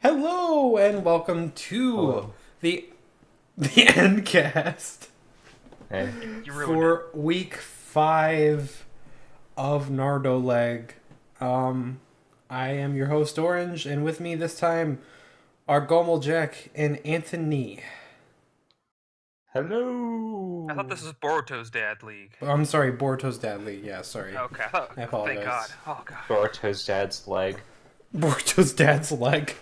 Hello and welcome to Hello. the the Endcast Hey. You ruined it. for week 5 of Naruto Leg. I am your host Orange, and with me this time are Gomel Jack and Anthony. I thought Hello. this was Boruto's dad league. I'm sorry, Boruto's dad league. Yeah, sorry. Okay, I thought. I Thank God. apologize. Oh God. Boruto's dad's leg. Boruto's dad's leg.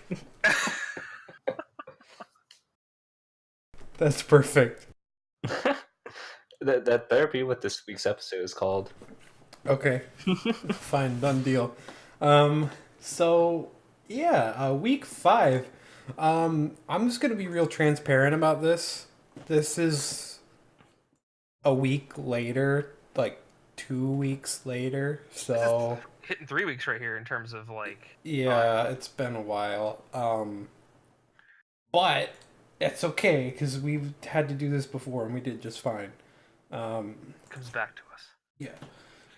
That's perfect. That therapy with this week's episode is called. Okay. Fine, done deal. So yeah, week 5. I'm just gonna be real transparent about this. This is a week later, like 2 weeks later. So Hitting 3 weeks right here in terms of like. yeah, it's been a while. But it's okay because we've had to do this before and we did just fine. Comes back to us. Yeah.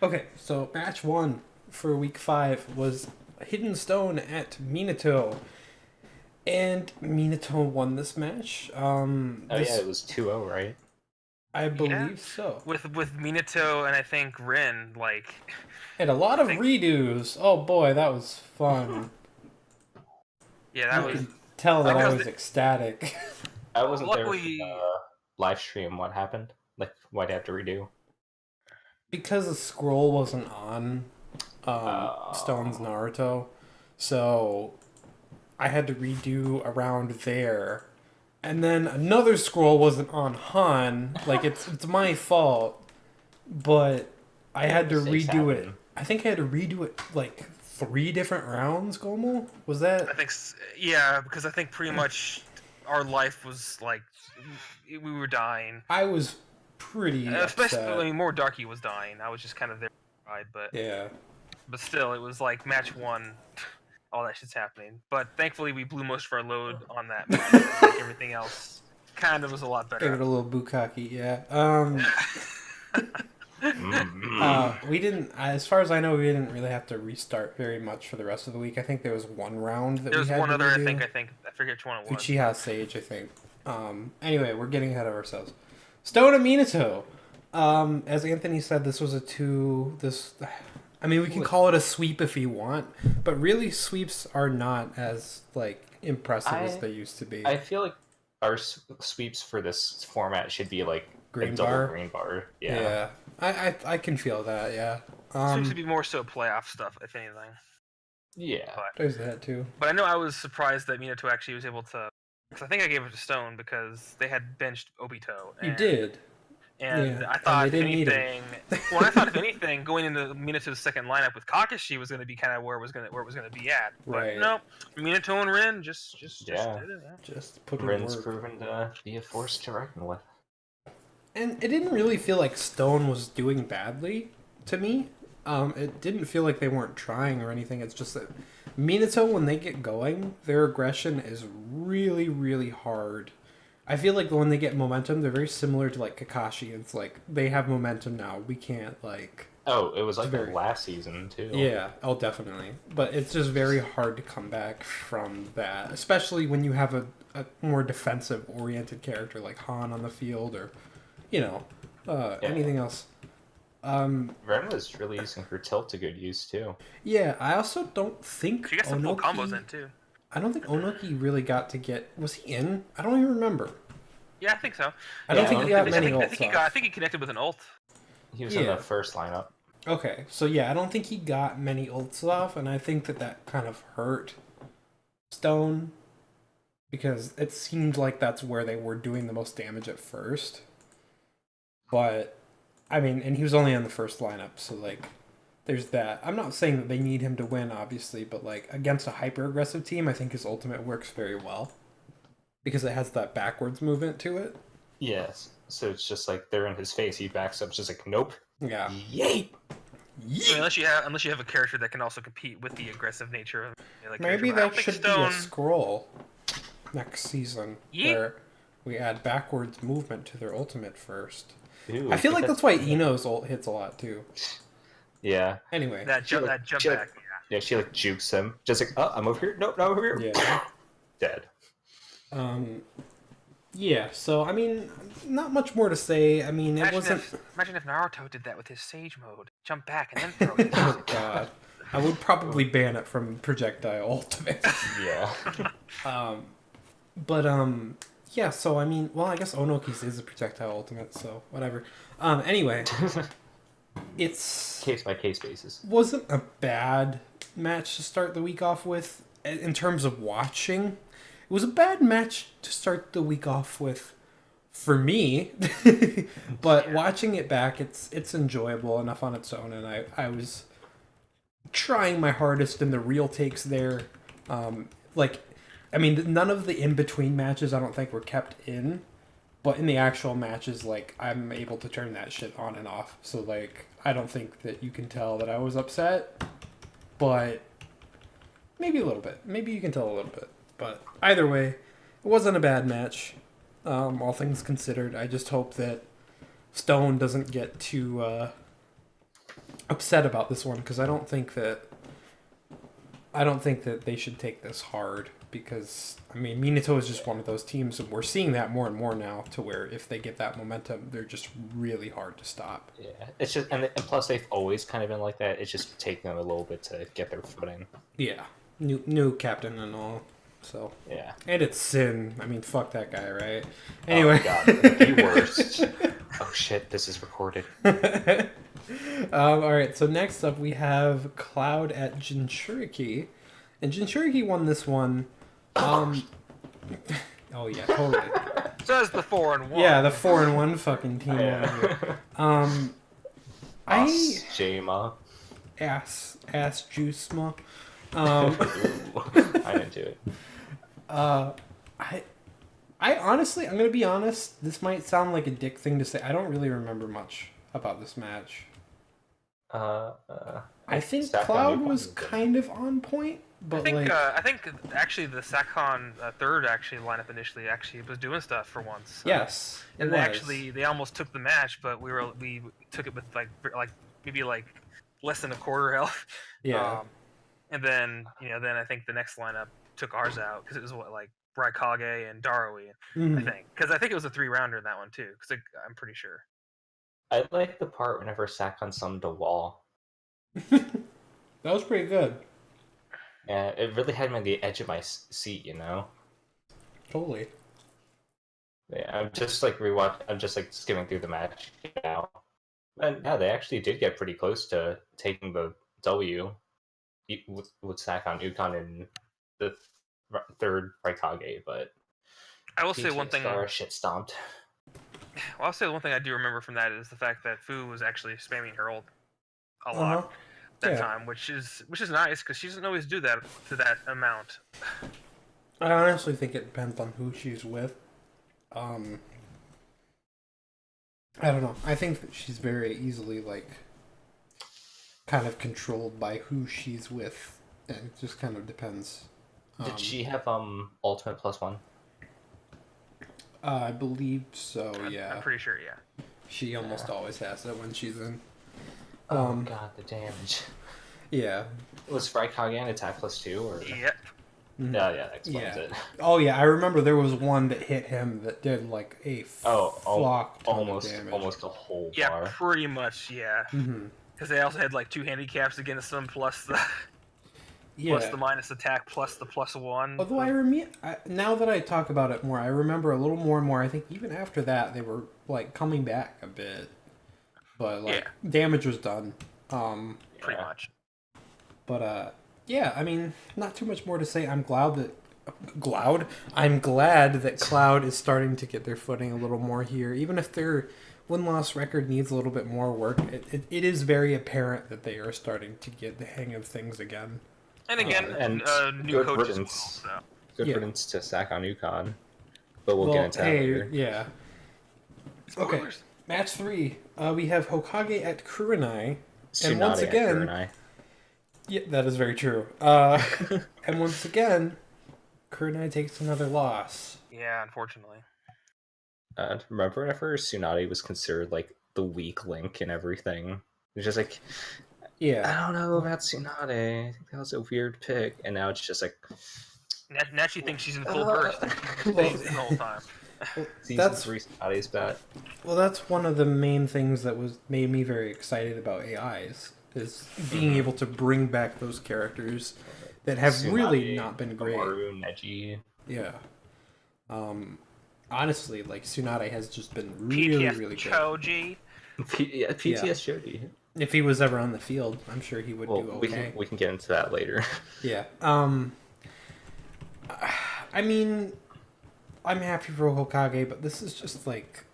Okay, so match 1 for week 5 was Hidden Stone at Minato. And Minato won this match. It was 2-0, right? I believe Yeah. so. With Minato and I think Rin, like. And a lot of think- redos. Oh boy, that was fun. Yeah, that You was. could tell that I Because was ecstatic. I wasn't Luckily- there for the live stream. What happened? Like, why'd I have to redo? Because the scroll wasn't on Stone's Naruto, so I had to redo around there. And then another scroll wasn't on Han. Like, it's my fault. But I had to Mistakes redo it. happen. I think I had to redo it, like, 3 different rounds, Gomo? Was that? I think. Yeah, because I think pretty much our life was like. We were dying. I was pretty Especially, upset. I mean, more Darky was dying. I was just kind of there, but. Yeah. But still, it was like match 1, all that shit's happening. But thankfully, we blew most of our load on that match. Like everything else kind of was a lot Gave better. it a little bukkake, yeah. We didn't, as far as I know, we didn't really have to restart very much for the rest of the week. I think there was one round that There was we had one to other, redo. I forget which one it was. Uchiha Sage, I think. Anyway, we're getting ahead of ourselves. Stone and Minato. As Anthony said, this was a 2. I mean, we can call it a sweep if you want, but really sweeps are not as like impressive as they used to be. I feel like our sweeps for this format should be like Green a double bar? green bar. Yeah. I can feel that. Yeah. Seems to be more so playoff stuff, if anything. Yeah. There's that too. But I know I was surprised that Minato actually was able to. Because I think I gave it to Stone because they had benched Obito. You did. And Yeah, I thought, and they if didn't need him. anything, well, I thought if anything, going into Minato's second lineup with Kakashi was going to be kind of where it was going to be at. But Right. no, Minato and Rin just Yeah. did it. Yeah. Just put in Rin's work. proven to be a force to reckon with. And it didn't really feel like Stone was doing badly to me. It didn't feel like they weren't trying or anything. It's just that Minato, when they get going, their aggression is really, really hard. I feel like when they get momentum, they're very similar to like Kakashi. It's like they have momentum now. We can't like. Oh, it was like Very- the last season too. Yeah, oh, definitely. But it's just very hard to come back from that, especially when you have a more defensive oriented character like Han on the field or, anything else. Ren was really using her tilt to good use too. Yeah, I also don't think She got some full Onoki- combos in too. I don't think Onoki really got to get. Was he in? I don't even remember. Yeah, I think so. I don't Yeah, think he I got think- many I think he ults got. I off. think he connected with an ult. He was in Yeah. the first lineup. Okay, so yeah, I don't think he got many ults off, and I think that kind of hurt Stone because it seemed like that's where they were doing the most damage at first. But I mean, and he was only on the first lineup, so like, there's that. I'm not saying that they need him to win, obviously, but like against a hyper aggressive team, I think his ultimate works very well because it has that backwards movement to it. Yes. So it's just like they're in his face. He backs up, just like nope. Yeah. Yay! I mean, unless you have a character that can also compete with the aggressive nature of the other Maybe character. But I that don't think should Stone. be a scroll next season Yeah. where we add backwards movement to their ultimate first. Ooh, I feel but like that's why Ino's ult hits a lot too. Yeah. Anyway, That jump back. Yeah, she like jukes him. Just like, oh, I'm over here. Nope, not over here. yeah. dead. Yeah, so I mean, not much more to say. I mean, it wasn't. Imagine if Naruto did that with his Sage mode. Jump back and then throw it. Oh god, I would probably ban it from projectile ultimate. Yeah. But yeah. So I mean, well, I guess Onoki's is a projectile ultimate, so whatever. Anyway, it's Case by case basis. wasn't a bad match to start the week off with in terms of watching. It was a bad match to start the week off with for me, but watching it back, it's enjoyable enough on its own, and I was trying my hardest in the real takes there. Like, I mean, none of the in between matches I don't think were kept in, but in the actual matches, like, I'm able to turn that shit on and off. So like, I don't think that you can tell that I was upset, but maybe a little bit. Maybe you can tell a little bit. But either way, it wasn't a bad match. All things considered, I just hope that Stone doesn't get too upset about this one, because I don't think that they should take this hard, because I mean, Minato is just one of those teams, and we're seeing that more and more now, to where if they get that momentum, they're just really hard to stop. Yeah, it's just and plus they've always kind of been like that. It's just taking them a little bit to get their footing. Yeah, new captain and all. So Yeah. and it's Sin. I mean, fuck that guy, right? Anyway. Oh god, the worst. Oh shit, this is recorded. All right, so next up we have Cloud at Jinchuriki, and Jinchuriki won this one. Oh yeah, totally. Says the 4-1. Yeah, the 4-1 fucking team over here. Jama. Ass juice ma. I'm into it. I honestly, I'm gonna be honest. This might sound like a dick thing to say. I don't really remember much about this match. I think Cloud was kind of on point, but I think actually the Sakon third lineup initially was doing stuff for once. Yes, and they almost took the match, but we took it with maybe less than a quarter health. Yeah. And then I think the next lineup took ours out, because it was Raikage and Darui, I think it was a 3-rounder in that one too, because I'm pretty sure. I like the part whenever Sakon summoned a wall. That was pretty good. Yeah, it really had me on the edge of my seat, you know? Totally. Yeah, I'm just skimming through the match now. And yeah, they actually did get pretty close to taking the W with Sakon, Ukon, and the third Raikage, but I will say one thing. Shit stomped. Well, I'll say one thing I do remember from that is the fact that Fu was actually spamming her ult a lot that time, which is nice, because she doesn't always do that to that amount. I honestly think it depends on who she's with. I don't know. I think that she's very easily kind of controlled by who she's with, and it just kind of depends. Did she have ultimate +1? I believe so. Yeah, I'm pretty sure. Yeah, she almost always has it when she's in. Oh god, the damage. Yeah. Was Raikage an attack +2 or? Yep. Mm-hmm. Yeah, that explains it. Oh yeah, I remember there was one that hit him that did a flock almost of damage. almost a whole bar. Yeah, pretty much. Yeah. Because they also had 2 handicaps against them, plus the plus the minus attack, plus the +1. Although now that I talk about it more, I remember a little more and more. I think even after that, they were coming back a bit, but damage was done. Pretty much. But yeah, I mean, not too much more to say. I'm glad that Cloud is starting to get their footing a little more here, even if their win-loss record needs a little bit more work. It is very apparent that they are starting to get the hang of things again. And again, new coaches as well. Good riddance to Sakon Ukon, but we'll get into that later. Yeah. Spoilers. Okay, match 3. We have Hokage at Kurenai. And Tsunade once again, at Kurenai. Yeah, that is very true. And once again, Kurenai takes another loss. Yeah, unfortunately. Remember whenever Tsunade was considered the weak link and everything? It was just I don't know about Tsunade. I think that was a weird pick, and now it's just Now she thinks she's in full burst. And she's Well, the whole time. Season That's 3 Tsunade's bat. well, that's one of the main things that made me very excited about AIs is being able to bring back those characters that have really Tsunade, not been great. Maru, Neji. Yeah. Honestly, like Tsunade has just been really, PTS really good. Choji. PTS Jody. If he was ever on the field, I'm sure he would Well, do we okay. can get into that later. Yeah. I mean, I'm happy for Hokage, but this is just like,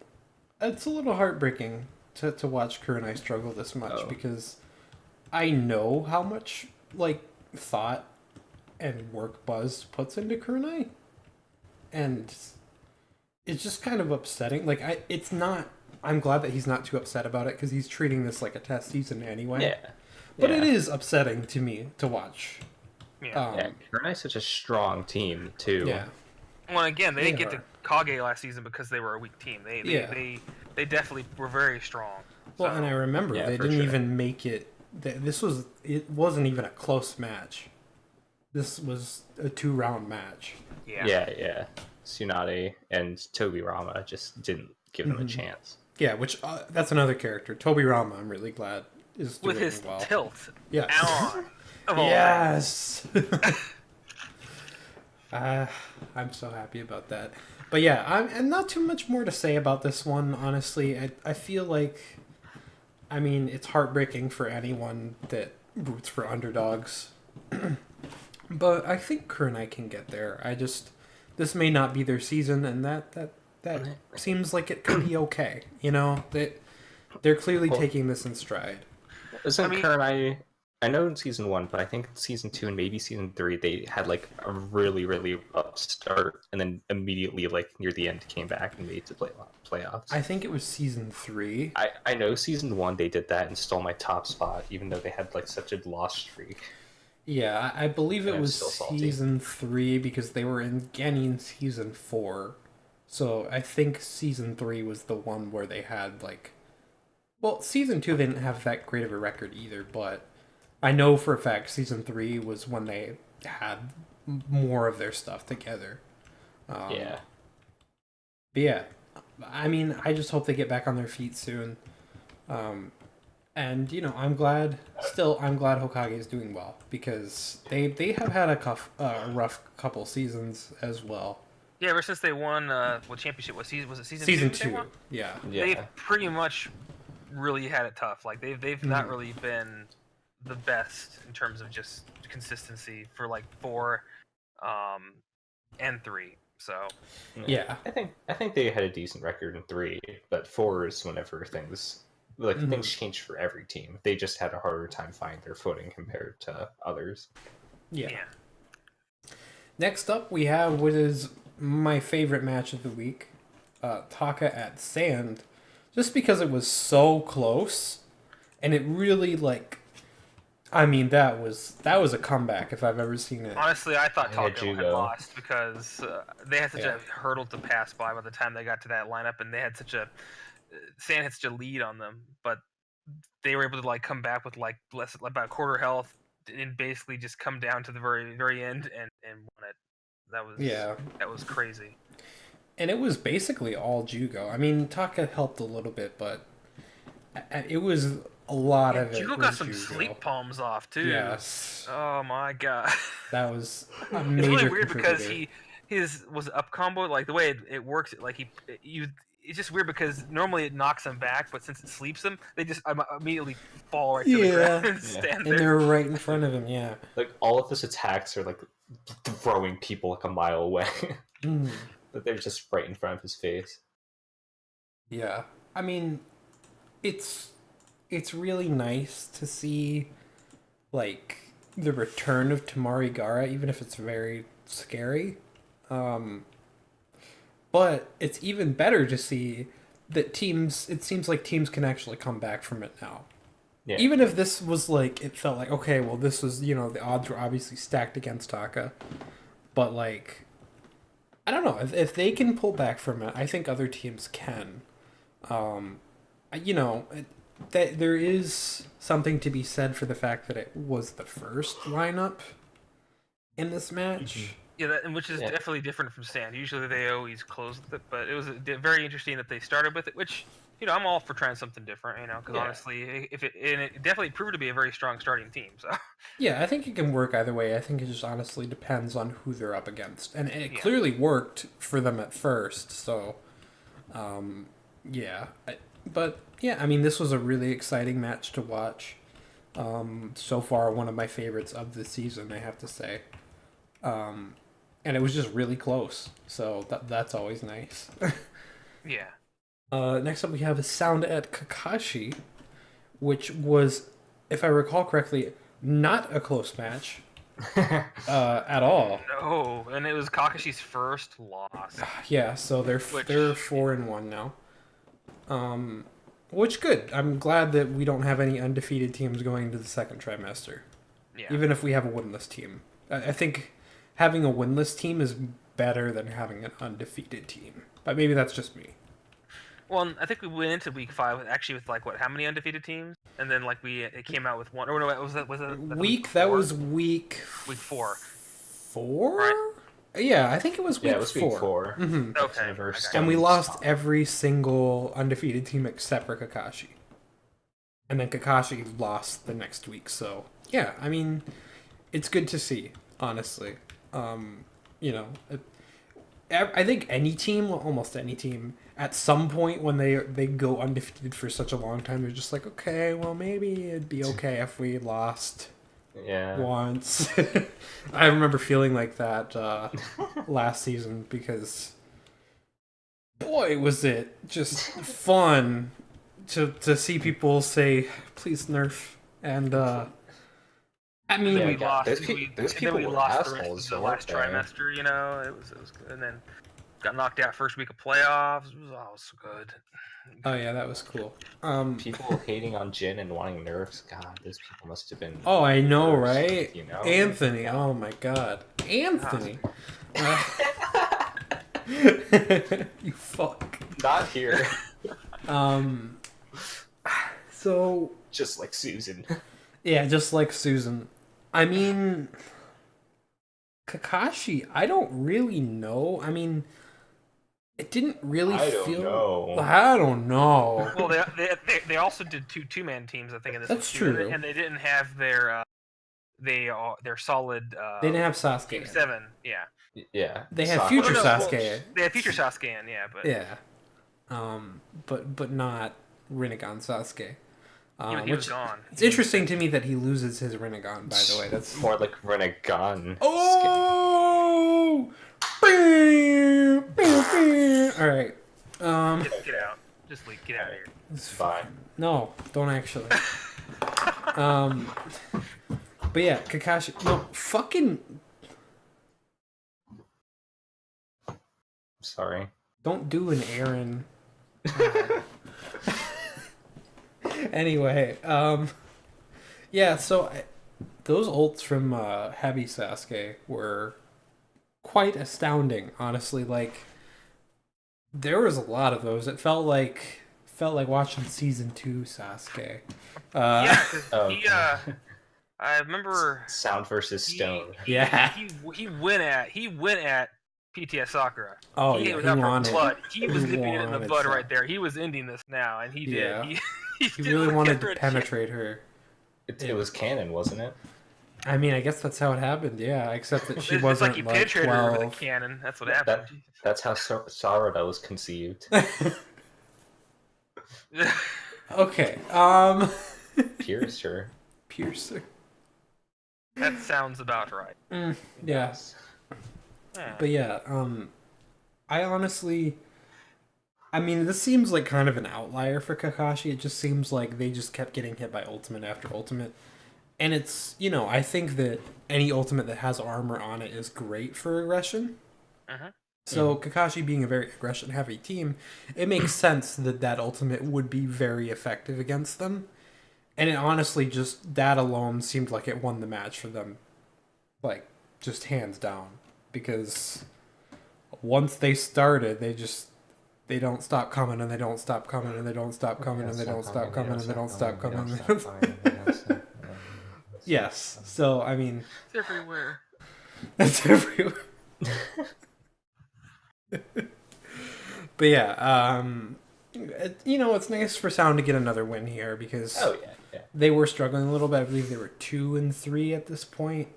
it's a little heartbreaking to watch Kurenai struggle this much because I know how much like thought and work Buzz puts into Kurenai, and it's just kind of upsetting. Like it's not. I'm glad that he's not too upset about it because he's treating this like a test season anyway. Yeah. But it is upsetting to me to watch. Yeah. Kurenai's such a strong team too. Yeah. Well, again, they didn't They get are. to Kage last season because they were a weak team. They definitely were very strong. Well, So, and I remember Yeah, they for didn't sure. even make it. It wasn't even a close match. This was a 2-round match. yeah. Tsunade and Tobirama just didn't give them a chance. Yeah, which that's another character, Tobirama. I'm really glad is doing With his well. tilt. Yeah. On. Of all Yes. I'm so happy about that. But yeah, and not too much more to say about this one. Honestly, I feel like, I mean, it's heartbreaking for anyone that roots for underdogs. But I think Kurenai can get there. This may not be their season, and that seems like it could be okay. You know, they're clearly taking this in stride. Isn't mean- Kurenai? I know in season 1, but I think in season 2 and maybe season 3 they had like a really, really up start, and then immediately like near the end came back and made the playoffs. I think it was season 3. I know season 1 they did that and stole my top spot, even though they had like such a loss streak. Yeah, I believe it I'm was still salty. season 3 because they were in season 4. So I think season 3 was the one where they had like, well, season 2 they didn't have that great of a record either, but I know for a fact season 3 was when they had more of their stuff together. Yeah. But yeah, I mean, I just hope they get back on their feet soon. And you know, I'm glad Hokage is doing well because they have had a rough couple seasons as well. Yeah, ever since they won what championship was it season Season 2? They 2, won? yeah. They've pretty much really had it tough. Like they've not really been the best in terms of just consistency for like 4 and 3. So Yeah. I think they had a decent record in 3, but 4 is whenever things change for every team. They just had a harder time finding their footing compared to others. Yeah. yeah. Next up, we have what is my favorite match of the week, Taka at Sand, just because it was so close, and it really I mean, that was a comeback if I've ever seen it. Honestly, I thought Yeah, Taco had Jugo. lost because they had such Yeah. a hurdle to pass by the time they got to that lineup, and they had such a Sand had such a lead on them, but they were able to like come back with like about a quarter health and basically just come down to the very very end and won it. That was crazy. And it was basically all Jugo. I mean, Taka helped a little bit, but it was a lot of it. Jugo was got some Jugo. sleep palms off too. Yes, Oh my god. that was a It's major really weird because contributor. his was up combo, like the way it works, like it's just weird because normally it knocks him back, but since it sleeps him, they just immediately fall right to the ground and stand and there. they're right in front of him. Yeah. Like all of his attacks are like throwing people like a mile away. Mm. But they're just right in front of his face. Yeah. I mean, it's really nice to see like the return of Tamari Gara, even if it's very scary. But it's even better to see that it seems like teams can actually come back from it now. Yeah. Even if this was like, it felt like, okay, well, this was, you know, the odds were obviously stacked against Taka. But like, I don't know, if they can pull back from it, I think other teams can. You know, that there is something to be said for the fact that it was the first lineup in this match. Yeah, which is definitely different from Sand. Usually they always close with it, but it was very interesting that they started with it, which, I'm all for trying something different, because honestly, it definitely proved to be a very strong starting team. So Yeah, I think it can work either way. I think it just honestly depends on who they're up against, and it clearly worked for them at first. So, yeah, but yeah, I mean, this was a really exciting match to watch. So far, one of my favorites of the season, I have to say. And it was just really close, so that's always nice. yeah. Next up, we have a Sound at Kakashi, which was, if I recall correctly, not a close match at all. No, and it was Kakashi's first loss. Yeah, so they're 4-1 now. Which good. I'm glad that we don't have any undefeated teams going into the second trimester. Yeah. Even if we have a winless team, I think having a winless team is better than having an undefeated team. But maybe that's just me. Well, I think we went into week 5 actually with how many undefeated teams, and then it came out with one. Or no, was that week? That was week 4. 4. Right? Yeah, I think it was week 4. Yeah, it was week 4. Mm-hmm. Okay. And we lost every single undefeated team except for Kakashi. And then Kakashi lost the next week. So yeah, I mean, it's good to see, honestly. I think any team, almost any team, at some point when they go undefeated for such a long time, they're just like, okay, well, maybe it'd be okay if we lost once. I remember feeling like that last season because, boy, was it just fun to see people say, please nerf. And, I mean, Yeah, we lost. those people we were lost assholes, the so last trimester. It was good. And then got knocked out first week of playoffs. It was so good. Oh yeah, that was cool. People hating on Jin and wanting nerfs. God, those people must have been. Oh, I know, worst, right? Anthony. Oh my God, Anthony. You fuck. Not here. So. Just like Susan. Yeah, just like Susan. I mean, Kakashi, I don't really know. I mean, it didn't really feel. I don't know. Well, they also did two-man teams, I think, in this. That's true. And they didn't have their solid. They didn't have Sasuke. Team 7, yeah. Yeah. They had future Sasuke. They had future Sasuke, yeah, but. Yeah. But not Rinnegan Sasuke. He was gone. It's interesting to me that he loses his Rinnegan, by the way. That's more like Rinnegan. Oh! Alright. Get out. Just leave. Get out of here. It's fine. No, don't actually. But yeah, Kakashi. No, fucking. Sorry. Don't do an Aaron. Anyway, yeah, so those ults from Heavy Sasuke were quite astounding, honestly. Like, there was a lot of those. It felt like watching season 2 Sasuke. Yeah, because I remember Sound versus Stone. He went at PTS Sakura. Oh, he was wanted blood. He was nipping it in the bud so. right there. He was ending this now, and he did. He really wanted to penetrate her. It was canon, wasn't it? I mean, I guess that's how it happened. Yeah, except that she wasn't like he penetrated her 12. with a cannon. That's what happened. That's how Sarada was conceived. Okay. Piercer. That sounds about right. Yes. But yeah, I honestly, I mean, this seems like kind of an outlier for Kakashi. It just seems like they just kept getting hit by ultimate after ultimate. And it's, I think that any ultimate that has armor on it is great for aggression. So Kakashi being a very aggression-heavy team, it makes sense that ultimate would be very effective against them. And it honestly just, that alone seemed like it won the match for them. Like, just hands down. Because once they started, they don't stop coming, and they don't stop coming, and they don't stop coming, and they don't stop coming, and they don't stop coming. Yes. So, I mean... It's everywhere. It's everywhere. But yeah, it's nice for Sound to get another win here because Oh yeah. they were struggling a little bit. I believe they were 2-3 at this point.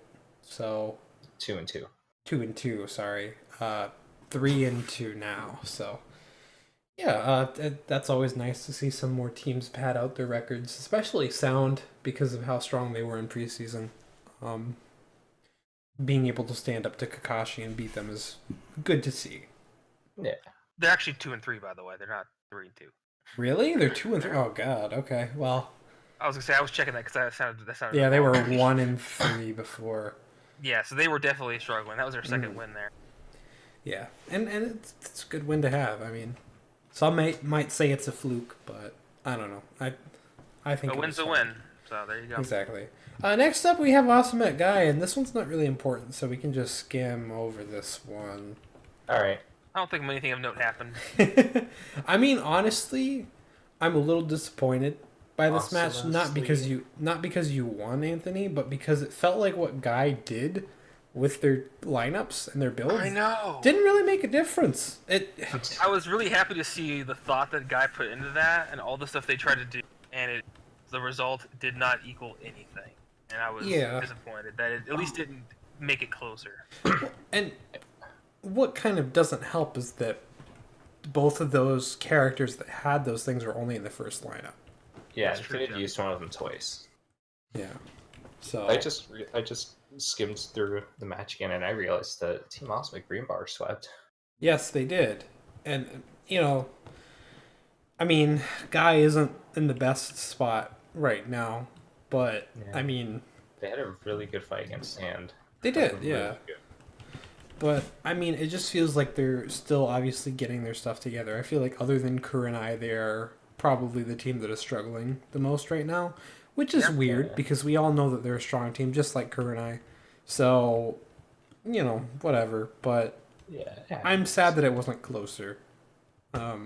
So 2-2. 2-2, sorry. 3-2 now. So yeah, that's always nice to see some more teams pad out their records, especially Sound because of how strong they were in preseason. Being able to stand up to Kakashi and beat them is good to see. Yeah. They're actually 2-3, by the way. They're not 3-2. Really? They're 2-3. Oh god. Okay. Well. I was gonna say I was checking that because that sounded. Yeah, they were wrong. 1-3 before. Yeah, so they were definitely struggling. That was their second win there. Yeah, and it's a good win to have. I mean, some might say it's a fluke, but I don't know. I think A win's a win. So there you go. Exactly. Next up, we have Awesome at Guy, and this one's not really important, so we can just skim over this one. All right. I don't think anything of note happened. I mean, honestly, I'm a little disappointed by this match, Honestly. not because you won, Anthony, but because it felt like what Guy did with their lineups and their builds I know. didn't really make a difference. I was really happy to see the thought that Guy put into that and all the stuff they tried to do, and the result did not equal anything. And I was disappointed that it at least didn't make it closer. And what kind of doesn't help is that both of those characters that had those things were only in the first lineup. Yeah, That's true, they had Jeff. used one of them twice. Yeah. So I just skimmed through the match again, and I realized that Team Awesome at Green Bar swept. yes, they did. And I mean, Guy isn't in the best spot right now, but Yeah. I mean, They had a really good fight against Sand. they did, Really yeah. good. But I mean, it just feels like they're still obviously getting their stuff together. I feel like other than Kurenai, they're probably the team that is struggling the most right now, which is weird Yeah. because we all know that they're a strong team, just like Kurenai. So, whatever. But Yeah. I'm sad that it wasn't closer. But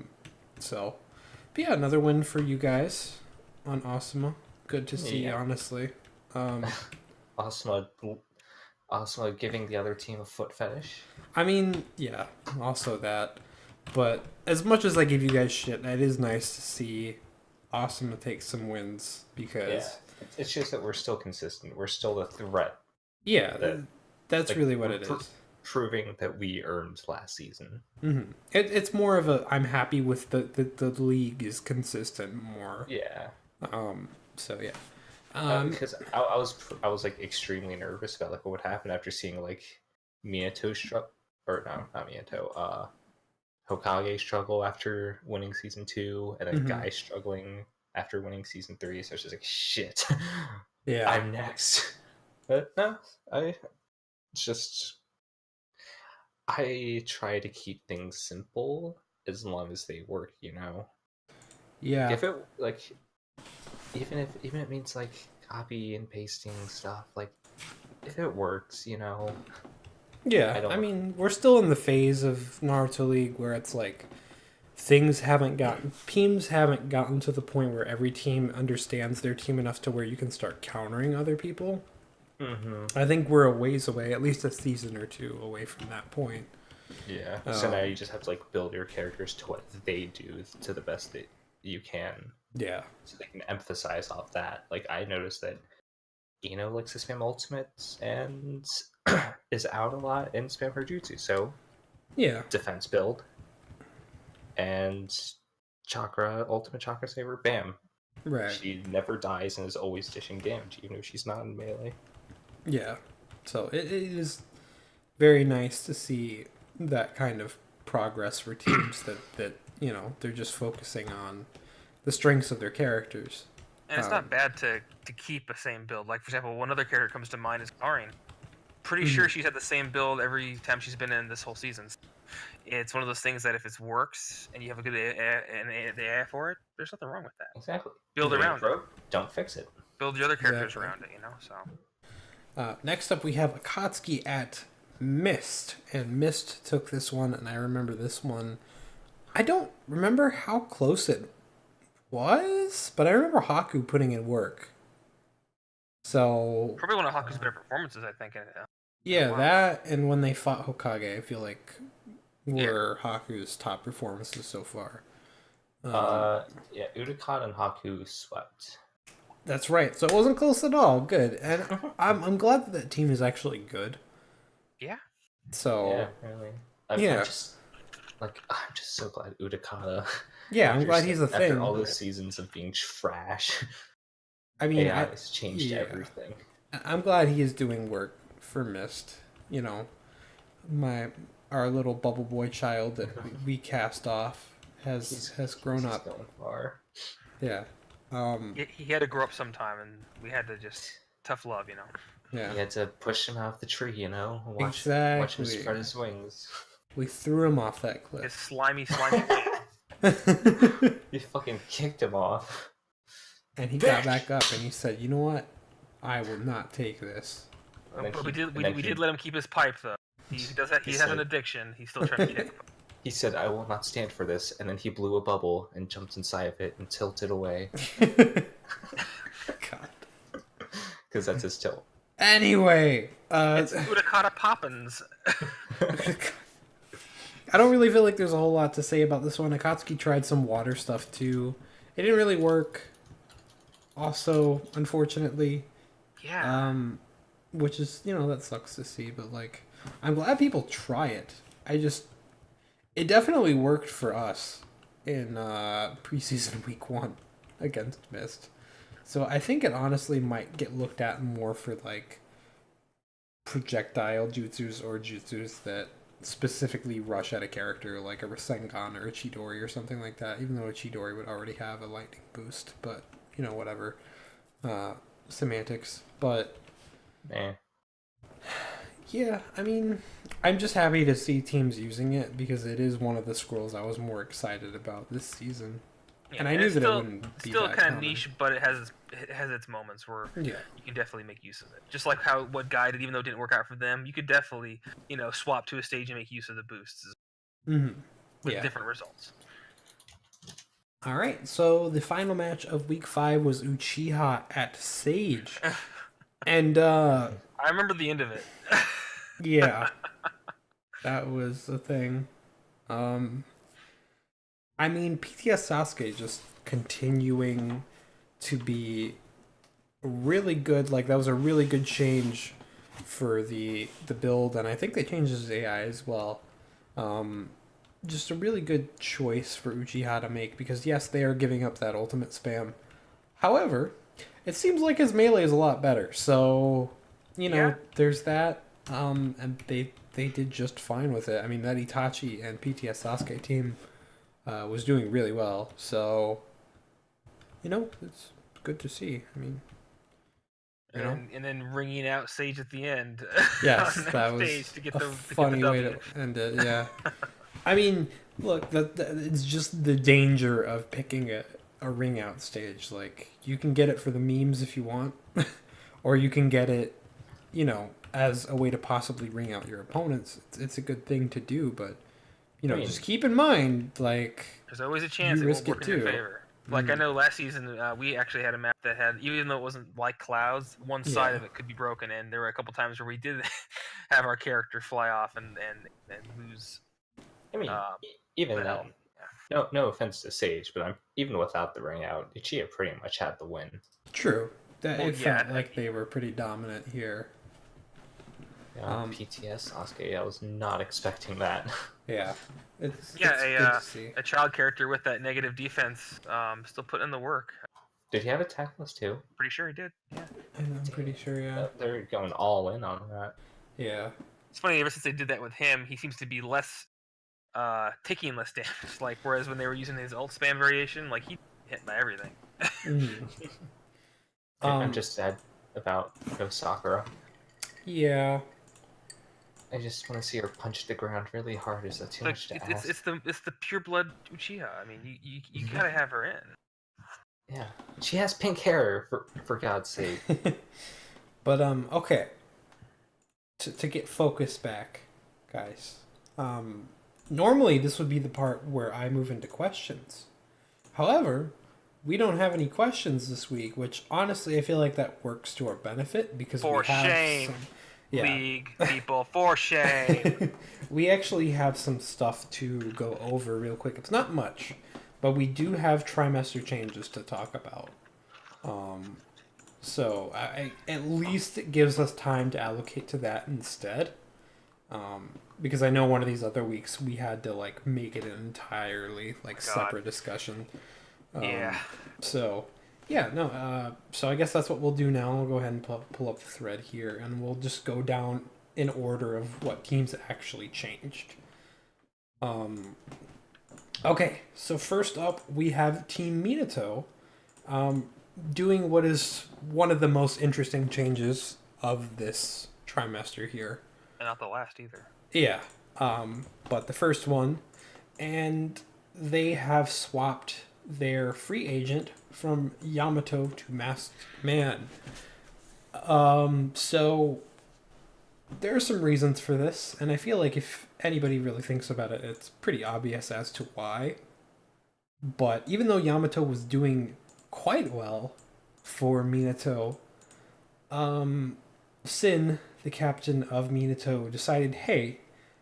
yeah, another win for you guys on Asuma. Good to see, Yeah. honestly. Awesome giving the other team a foot fetish. I mean, yeah, also that. But as much as I give you guys shit, it is nice to see Asuma take some wins because Yeah. It's just that we're still consistent. We're still a threat. that's like, really what it we're is. Proving that we earned last season. Mm-hmm. It's more of a I'm happy with the league is consistent more. Yeah. So yeah. Because I was like extremely nervous about like what would happen after seeing like Minato not Minato, Hokage struggle after winning season 2, and then Mhm. Guy struggling after winning season 3. So it's just like shit. Yeah. I'm next. But no, I try to keep things simple as long as they work, Yeah. If it like even if it means like copy and pasting stuff, like if it works, Yeah, I mean, we're still in the phase of Naruto League where it's like teams haven't gotten to the point where every team understands their team enough to where you can start countering other people. Mm-hmm. I think we're a ways away, at least a season or two away from that point. Yeah. So now you just have to like build your characters to what they do to the best that you can. Yeah. So they can emphasize off that. Like I noticed that Ino likes to spam ultimates and is out a lot and spam her jutsu. So Yeah. defense build and ultimate chakra saver, bam. Right. She never dies and is always dishing damage, even if she's not in melee. Yeah. So it is very nice to see that kind of progress for teams that they're just focusing on the strengths of their characters. And it's not bad to keep a same build. Like, for example, one other character comes to mind is Karin. Pretty sure she's had the same build every time she's been in this whole season. It's one of those things that if it works and you have a good AI for it, there's nothing wrong with that. Exactly. Build around it. Don't fix it. Build your other characters Exactly. around it, so. Next up, we have Akatsuki at Mist. And Mist took this one, and I remember this one. I don't remember how close it was, but I remember Haku putting in work. So Probably one of Haku's better performances, I think. Yeah, Wow. that and when they fought Hokage, I feel like were Haku's top performances so far. Yeah, Utakata and Haku swept. That's right. So it wasn't close at all. Good, and I'm glad that that team is actually good. Yeah. So Yeah, really. I'm yeah, just I'm just so glad Utakata. yeah, I'm glad he's a After all thing. those seasons of being trash, I mean, AI has changed yeah, everything. I'm glad he is doing work for Mist. You know, my our little bubble boy child that we cast off has grown He's up. going far. Yeah. He had to grow up sometime, and we had to just tough love, you know. Yeah. You had to push him out the tree, you know, and watch him Exactly. spread his wings. We threw him off that His cliff. slimy wing. You fucking kicked him off. And he got back up and he said, "You know what? I will not take this." And then But he- we and then did let him keep his pipe though. He does that. He has an said- addiction. He's still trying to kick. He said, "I will not stand for this," and then he blew a bubble and jumped inside of it and tilted away God. because that's his tilt. Anyway, It's Utakata Poppins. I don't really feel like there's a whole lot to say about this one. Akatsuki tried some water stuff too. It didn't really work. Also, unfortunately, Yeah. which is, that sucks to see, but like I'm glad people try it. It definitely worked for us in preseason week 1 against Mist. So I think it honestly might get looked at more for like projectile jutsus or jutsus that specifically rush at a character like a Rasengan or a Chidori or something like that, even though a Chidori would already have a lightning boost, but whatever. Semantics. But Eh. yeah, I mean, I'm just happy to see teams using it because it is one of the scrolls I was more excited about this season. Yeah, And I knew it's that still, it wouldn't be still that kind of common. niche, but it has its moments where Yeah. you can definitely make use of it. Just like what Guy did, even though it didn't work out for them, you could definitely swap to a stage and make use of the boosts Mm-hmm. with Yeah. different results. All right, so the final match of week 5 was Uchiha at Sage. And I remember the end of it. yeah, that was the thing. I mean, PTS Sasuke just continuing to be really good. Like, that was a really good change for the build, and I think they changed his AI as well. Just a really good choice for Uchiha to make because, yes, they are giving up that ultimate spam. However, it seems like his melee is a lot better. So, Yeah. there's that. And they did just fine with it. I mean, that Itachi and PTS Sasuke team was doing really well. So, it's good to see. I mean, And then ringing out Sage at the end. yes, on that was stage to get a the funny way W. to end it. Yeah. I mean, look, it's just the danger of picking a ring out stage. Like, you can get it for the memes if you want, or you can get it, as a way to possibly ring out your opponents. It's a good thing to do, but just keep in mind, like, There's always a chance you it risk won't work it in your too. favor. Like I know last season we actually had a map that had, even though it wasn't like clouds, one side Yeah. of it could be broken, and there were a couple times where we did have our character fly off and lose. I mean, Uh, even the then, hell. no offense to Sage, but even without the ring out, Ichiya pretty much had the win. True. That Well, it yeah, felt like they were pretty dominant here. Yeah, PTS Sasuke, I was not expecting that. Yeah. It's good Yeah, to see. a child character with that negative defense, still putting in the work. Did he have attack list too? Pretty sure he did. Yeah. I'm pretty sure, yeah. They're going all in on that. Yeah. It's funny. Ever since they did that with him, he seems to be less, taking less damage. Like whereas when they were using his ult spam variation, like he hit by everything. Mhm. I'm just sad about no Sakura. Yeah. I just want to see her punch the ground really hard. Is that too Like much to it's ask? it's the pure blood Uchiha. I mean, you gotta have her in. Yeah, she has pink hair for God's sake. But okay. To get focused back, guys. Normally this would be the part where I move into questions. However, we don't have any questions this week, which honestly I feel like that works to our benefit because For we have shame. Yeah. League people, for shame. We actually have some stuff to go over real quick. It's not much, but we do have trimester changes to talk about. So at least it gives us time to allocate to that instead. Because I know one of these other weeks we had to like make it an entirely like separate discussion. Yeah. So yeah, no. So I guess that's what we'll do now. We'll go ahead and pull up the thread here, and we'll just go down in order of what teams actually changed. Okay, so first up we have Team Minato, doing what is one of the most interesting changes of this trimester here. And not the last either. Yeah, but the first one, and they have swapped their free agent from Yamato to Masked Man. So there are some reasons for this, and I feel like if anybody really thinks about it, it's pretty obvious as to why. But even though Yamato was doing quite well for Minato, Sin, the captain of Minato, decided, hey,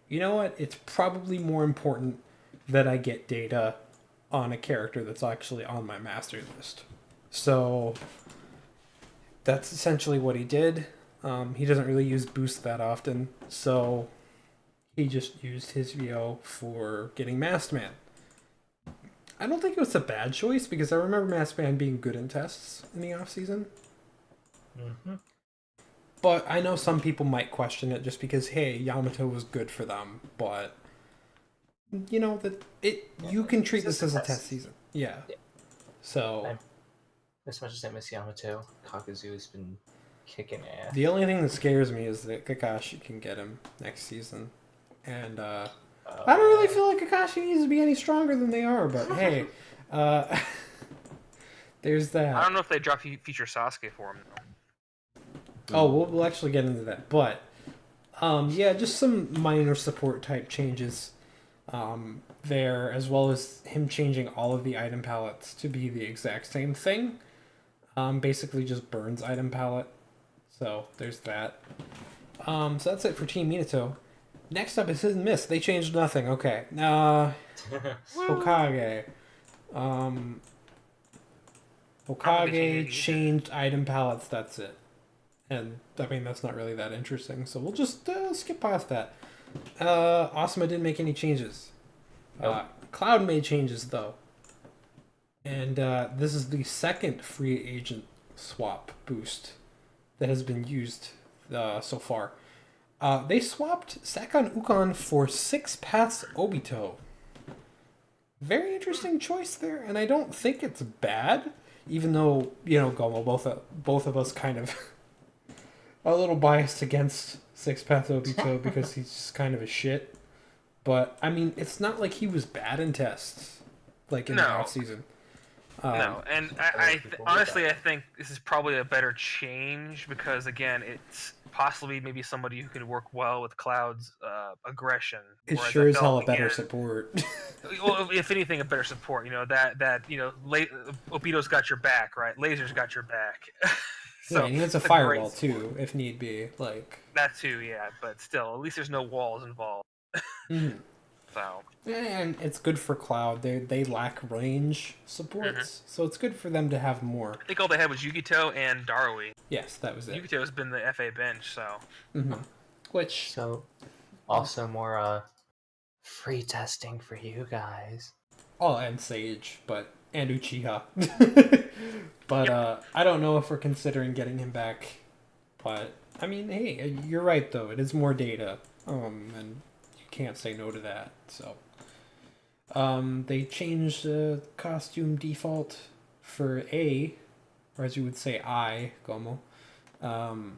you know what? It's probably more important that I get data on a character that's actually on my master list. So that's essentially what he did. He doesn't really use boost that often, so he just used his VO for getting Masked Man. I don't think it was a bad choice because I remember Masked Man being good in tests in the offseason. Mm-hmm. But I know some people might question it just because, hey, Yamato was good for them, but you know you can treat this as a test season. Yeah. So as much as I miss Yamato, Kakuzu's been kicking ass. The only thing that scares me is that Kakashi can get him next season. And I don't really feel like Kakashi needs to be any stronger than they are, but hey, there's that. I don't know if they drop feature Sasuke for him though. Oh, we'll actually get into that. But yeah, just some minor support type changes there, as well as him changing all of the item palettes to be the exact same thing. Basically just burns item palette. So there's that. So that's it for Team Minato. Next up is Hit and Miss. They changed nothing. Okay. Hokage. Hokage changed item palettes. That's it. And I mean that's not really that interesting. So we'll just skip past that. Asuma didn't make any changes. Nope. Cloud made changes though. And this is the second free agent swap boost that has been used so far. They swapped Sakon Ukon for 6 Paths Obito. Very interesting choice there, and I don't think it's bad, even though, you know, Gomo, both of us kind of are a little biased against 6 Paths Obito because he's just kind of a shit. But, I mean, it's not like he was bad in tests, like in the offseason. No, and honestly, I think this is probably a better change because, again, it's possibly maybe somebody who can work well with Cloud's aggression. It's sure as hell a better support. Well, if anything, a better support. You know that you know, Obito's got your back, right? Laser's got your back. So yeah, and he has a firewall too, if need be. Like that too, yeah. But still, at least there's no walls involved. Mm-hmm. So. And it's good for Cloud. They lack range supports, so it's good for them to have more. I think all they had was Yugito and Darui. Yes, that was it. Yugito's been the FA bench, so. Mm-hmm. Which so also more free testing for you guys. Oh, and Sage, and Uchiha. But I don't know if we're considering getting him back. But I mean, hey, you're right though. It is more data, and you can't say no to that. So. They changed the costume default for A, or as you would say, Gomo. On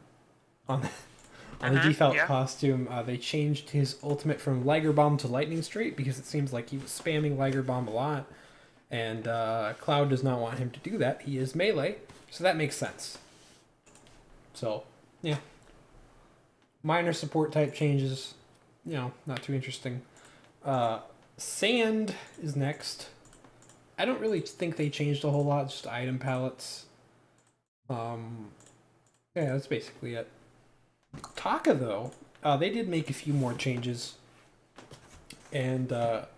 the default costume, they changed his ultimate from Liger Bomb to Lightning Straight because it seems like he was spamming Liger Bomb a lot, and Cloud does not want him to do that. He is melee, so that makes sense. So, yeah. Minor support type changes, not too interesting. Sand is next. I don't really think they changed a whole lot, just item palettes. Yeah, that's basically it. Taka, though, they did make a few more changes, and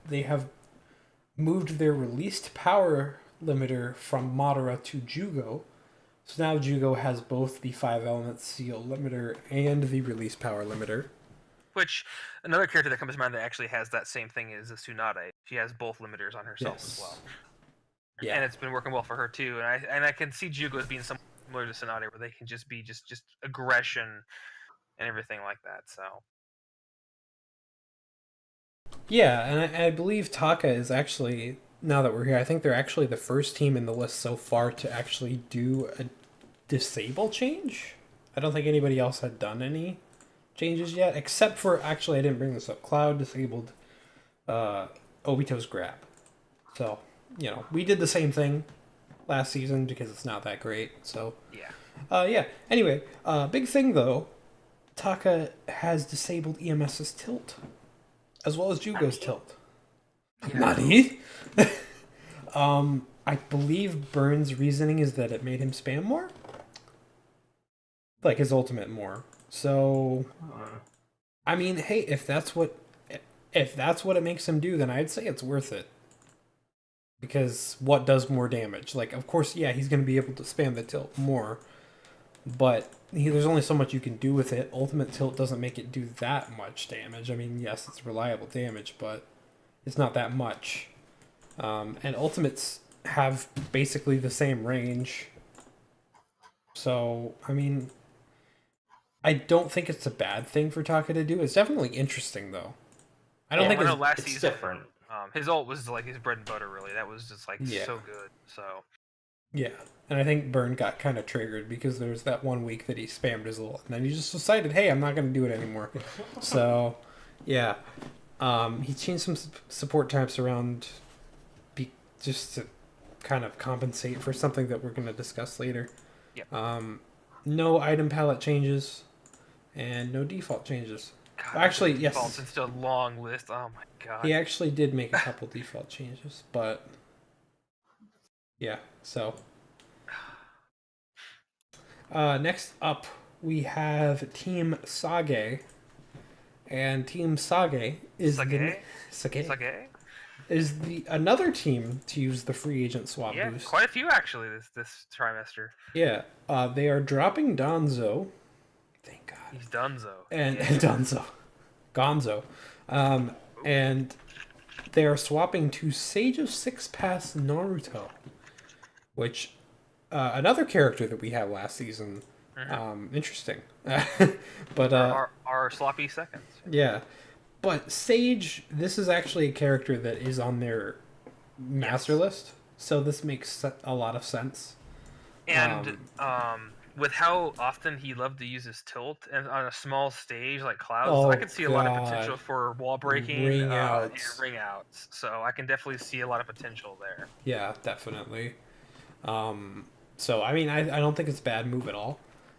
they have moved their released power limiter from Madara to Jugo. So now Jugo has both the 5 element seal limiter and the release power limiter. Which another character that comes to mind that actually has that same thing is Tsunade. She has both limiters on herself as well. Yeah. And it's been working well for her too. And I can see Jugo as being similar to Tsunade, where they can just be just aggression and everything like that. So Yeah, and I believe Taka is actually, now that we're here, I think they're actually the first team in the list so far to actually do a disable change. I don't think anybody else had done any changes yet, except for, actually, I didn't bring this up. Cloud disabled Obito's grab. So, you know, we did the same thing last season because it's not that great. So, yeah. Anyway, big thing though, Taka has disabled EMS's tilt, as well as Jugo's tilt. Nani? I believe Burns' reasoning is that it made him spam more, like his ultimate more. So, I mean, hey, if that's what it makes him do, then I'd say it's worth it. Because what does more damage? Like, of course, yeah, he's going to be able to spam the tilt more, but there's only so much you can do with it. Ultimate tilt doesn't make it do that much damage. I mean, yes, it's reliable damage, but it's not that much. And ultimates have basically the same range. So, I mean, I don't think it's a bad thing for Taka to do. It's definitely interesting, though. I don't think last it's season, different. His ult was like his bread and butter, really. That was just like so good. So yeah, and I think Burn got kind of triggered because there was that 1 week that he spammed his ult, and then he just decided, hey, I'm not going to do it anymore. So, yeah, he changed some support types around, just to kind of compensate for something that we're going to discuss later. Yep. No item palette changes, and no default changes. God, Actually, yes. Defaults, it's a long list. Oh my god. He actually did make a couple default changes, but yeah. So next up, we have Team Sage, and Team Sage is is the another team to use the free agent swap boost. Quite a few actually this trimester. Yeah, they are dropping Donzo. Thank God. He's Dunzo. And Donzo, Gonzo, and they are swapping to Sage of Six Paths Naruto, which another character that we had last season. Interesting, but our sloppy seconds. Yeah, but Sage, this is actually a character that is on their master list, so this makes a lot of sense. And with how often he loved to use his tilt and on a small stage like Clouds, I could see a lot of potential for wall breaking and ring outs. So I can definitely see a lot of potential there. Yeah, definitely. So I mean, I don't think it's a bad move at all.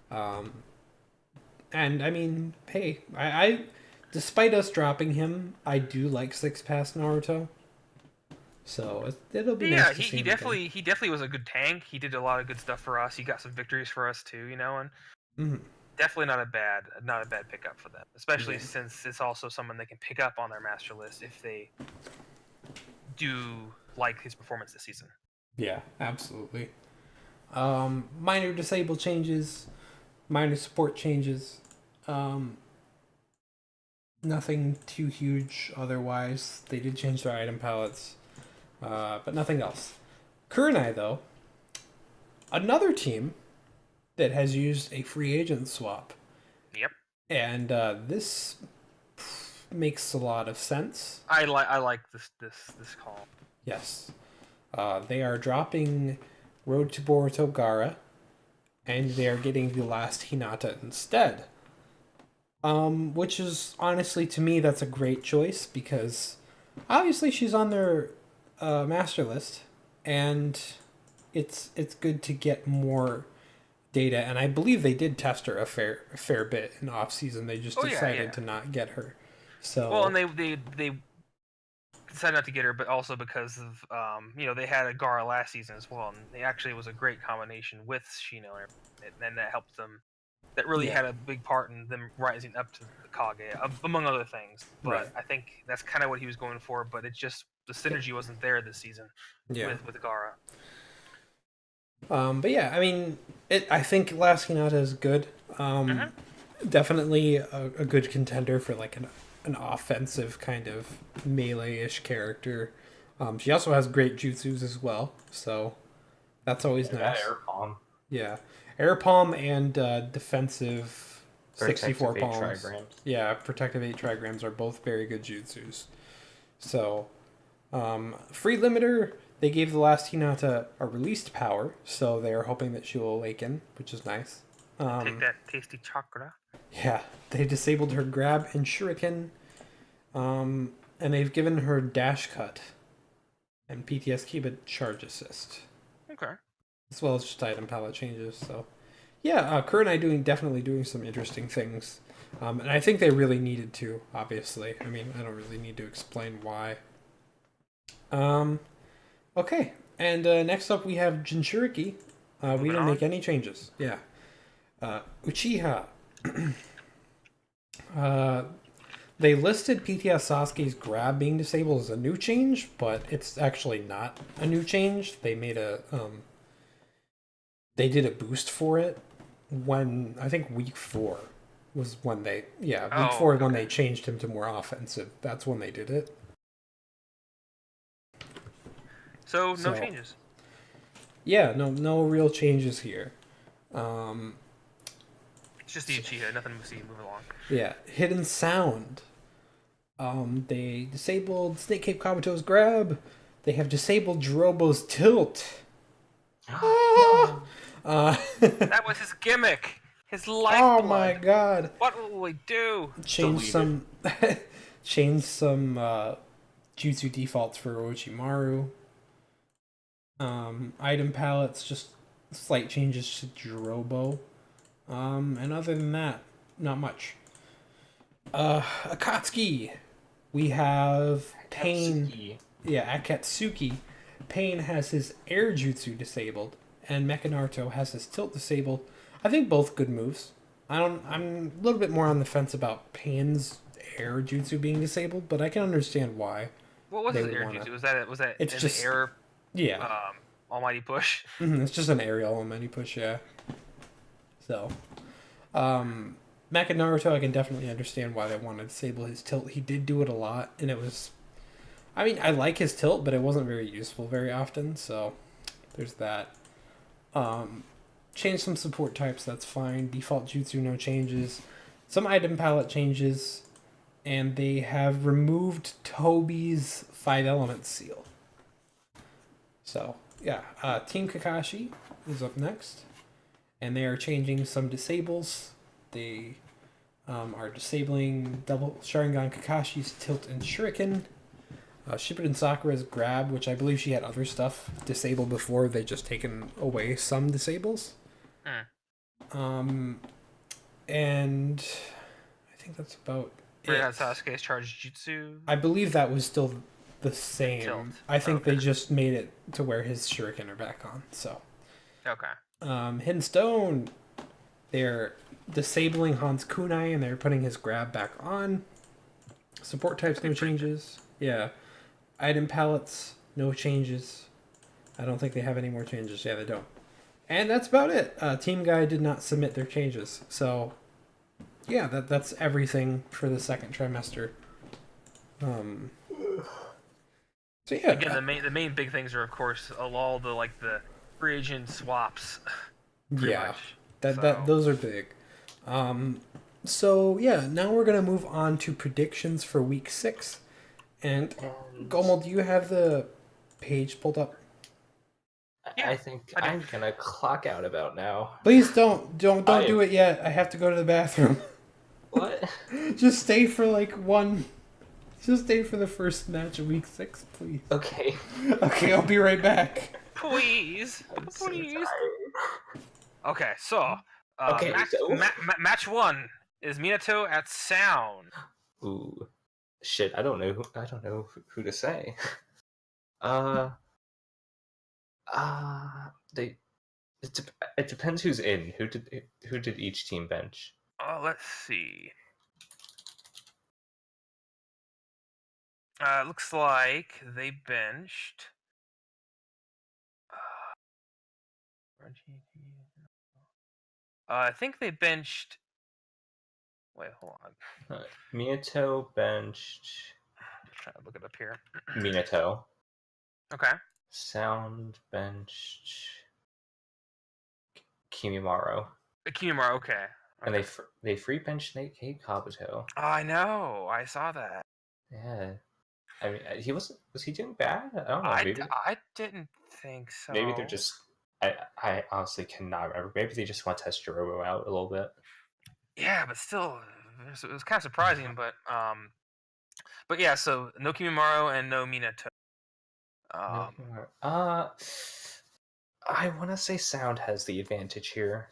And I mean, hey, I despite us dropping him, I do like Six Paths Naruto. So it'll be nice to see he definitely was a good tank. He did a lot of good stuff for us. He got some victories for us too, and definitely not a bad pickup for them. Especially since it's also someone they can pick up on their master list if they do like his performance this season. Yeah, absolutely. Minor disable changes, minor support changes. Nothing too huge otherwise. They did change their item palettes. But nothing else. Kurenai, though, another team that has used a free agent swap. Yep. And this makes a lot of sense. I like this call. Yes. They are dropping Road to Boruto Gara, and they are getting the last Hinata instead. Which is, honestly, to me, that's a great choice, because obviously she's on their master list, and it's good to get more data, and I believe they did test her a fair bit in off season. They just decided to not get her. So and they decided not to get her, but also because of they had a Gara last season as well, and it actually was a great combination with Shino, and that helped them that really Yeah. had a big part in them rising up to the Kage, among other things. But Right. I think that's kind of what he was going for. But it just the synergy wasn't there this season Yeah. with Gaara. But yeah, I mean, I think Last Hinata is good. Mhm. Definitely a good contender for like an offensive kind of melee-ish character. She also has great jutsus as well, so that's always That nice. air palm. Yeah, air palm and defensive 64 Protective 8 palms. trigrams. Yeah, protective 8 trigrams are both very good jutsus. So, free limiter, they gave the last Hinata a released power, so they're hoping that she will awaken, which is nice. Take that tasty chakra. Yeah, they disabled her grab and shuriken, and they've given her dash cut and PTS Kiba charge assist, Okay. as well as just item palette changes. So, yeah, Kerr and I definitely doing some interesting things, and I think they really needed to. Obviously, I mean, I don't really need to explain why. Okay, and next up we have Jinchuriki. We Moving didn't on. make any changes. Yeah, Uchiha. They listed PTS Sasuke's grab being disabled as a new change, but it's actually not a new change. They made they did a boost for it when I think week 4 was when week Oh, 4 when okay. they changed him to more offensive. That's when they did it. So no So- changes. Yeah, no real changes here. Um, It's just the Uchiha. Nothing to see. Move along. yeah, hidden sound. They disabled Snake Cape Kabuto's grab. They have disabled Jirobo's tilt. Ah! That was his gimmick. His lifeblood. Oh my god! What will we do? Change some, change some jutsu defaults for Orochimaru. Item palettes, just slight changes to Jirobo. And other than that, not much. Akatsuki. We have Pain. Katsuki. Yeah, Akatsuki. Pain has his air jutsu disabled, and Mecha Naruto has his tilt disabled. I think both good moves. I'm a little bit more on the fence about Pain's air jutsu being disabled, but I can understand why. What was They his would air wanna- jutsu? Was that It's an just- air Yeah, almighty push? it's just an aerial mini push, yeah. So, Mecha Naruto, I can definitely understand why they want to disable his tilt. He did do it a lot, and it was. I mean, I like his tilt, but it wasn't very useful very often, so there's that. Change some support types, that's fine. Default jutsu, no changes. Some item palette changes, and they have removed Toby's 5 element seal. So, yeah, Team Kakashi is up next, and they are changing some disables. They are disabling double Sharingan Kakashi's tilt and shuriken. Shippuden Sakura's grab, which I believe she had other stuff disabled before, they just taken away some disables. And I think that's about it. Right, Sasuke's charged jutsu. I believe that was still the same. Tilt. I think Okay. they just made it to where his shuriken are back on. So, Okay. Hidden Stone, they're disabling Hans Kunai and they're putting his grab back on. Support types, no changes. Yeah. Item palettes, no changes. I don't think they have any more changes. Yeah, they don't. And that's about it. Team Guy did not submit their changes. So, yeah, that's everything for the second trimester. So yeah. Again, the main big things are of course all the free agent swaps. pretty Yeah. much. Those are big. So yeah, now we're gonna move on to predictions for week 6. And Gomel, do you have the page pulled up? Yeah, I think I do. I'm gonna clock out about now. Please don't I do it yet. I have to go to the bathroom. What? Just stay for just stay for the first match of week 6, please. Okay. Okay, I'll be right back. Please, I'm so please. tired. Okay, so Okay, match 1 is Minato at Sound. Ooh, shit! I don't know. I don't know who to say. They it depends who's in. Who did each team bench? Let's see. Looks like they benched. I think they benched. Wait, hold on. Minato benched. Just trying to look it up here. Minato. Okay. Sound benched Kimimaro. Kimimaro, okay. And they free benched Nate Kabuto. Oh, I know. I saw that. Yeah. I mean, was he doing bad? I don't know. Maybe I didn't think so. maybe they're just. I honestly cannot remember. Maybe they just want to test Jorobo out a little bit. Yeah, but still, it was kind of surprising. But yeah. So no Kimimaro and no Minato. I want to say Sound has the advantage here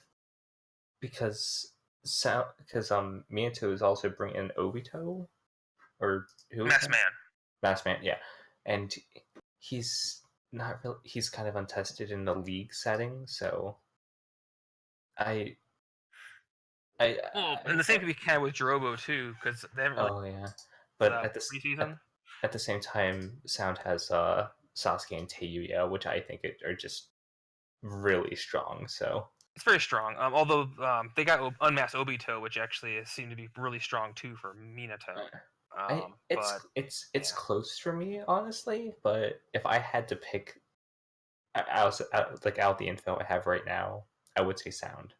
because Minato is also bringing in Obito or who? Masked Man. Masked Man, yeah, and he's not really. He's kind of untested in the league setting, so and the same could be kind of with Jorobo too, because they haven't really. Oh yeah, but preseason. At the same time, Sound has Sasuke and Teiuya, which I think are just really strong. So it's very strong. Although they got unmasked Obito, which actually seemed to be really strong too for Minato. It's close for me, honestly. But if I had to pick, out the info I have right now, I would say Sound.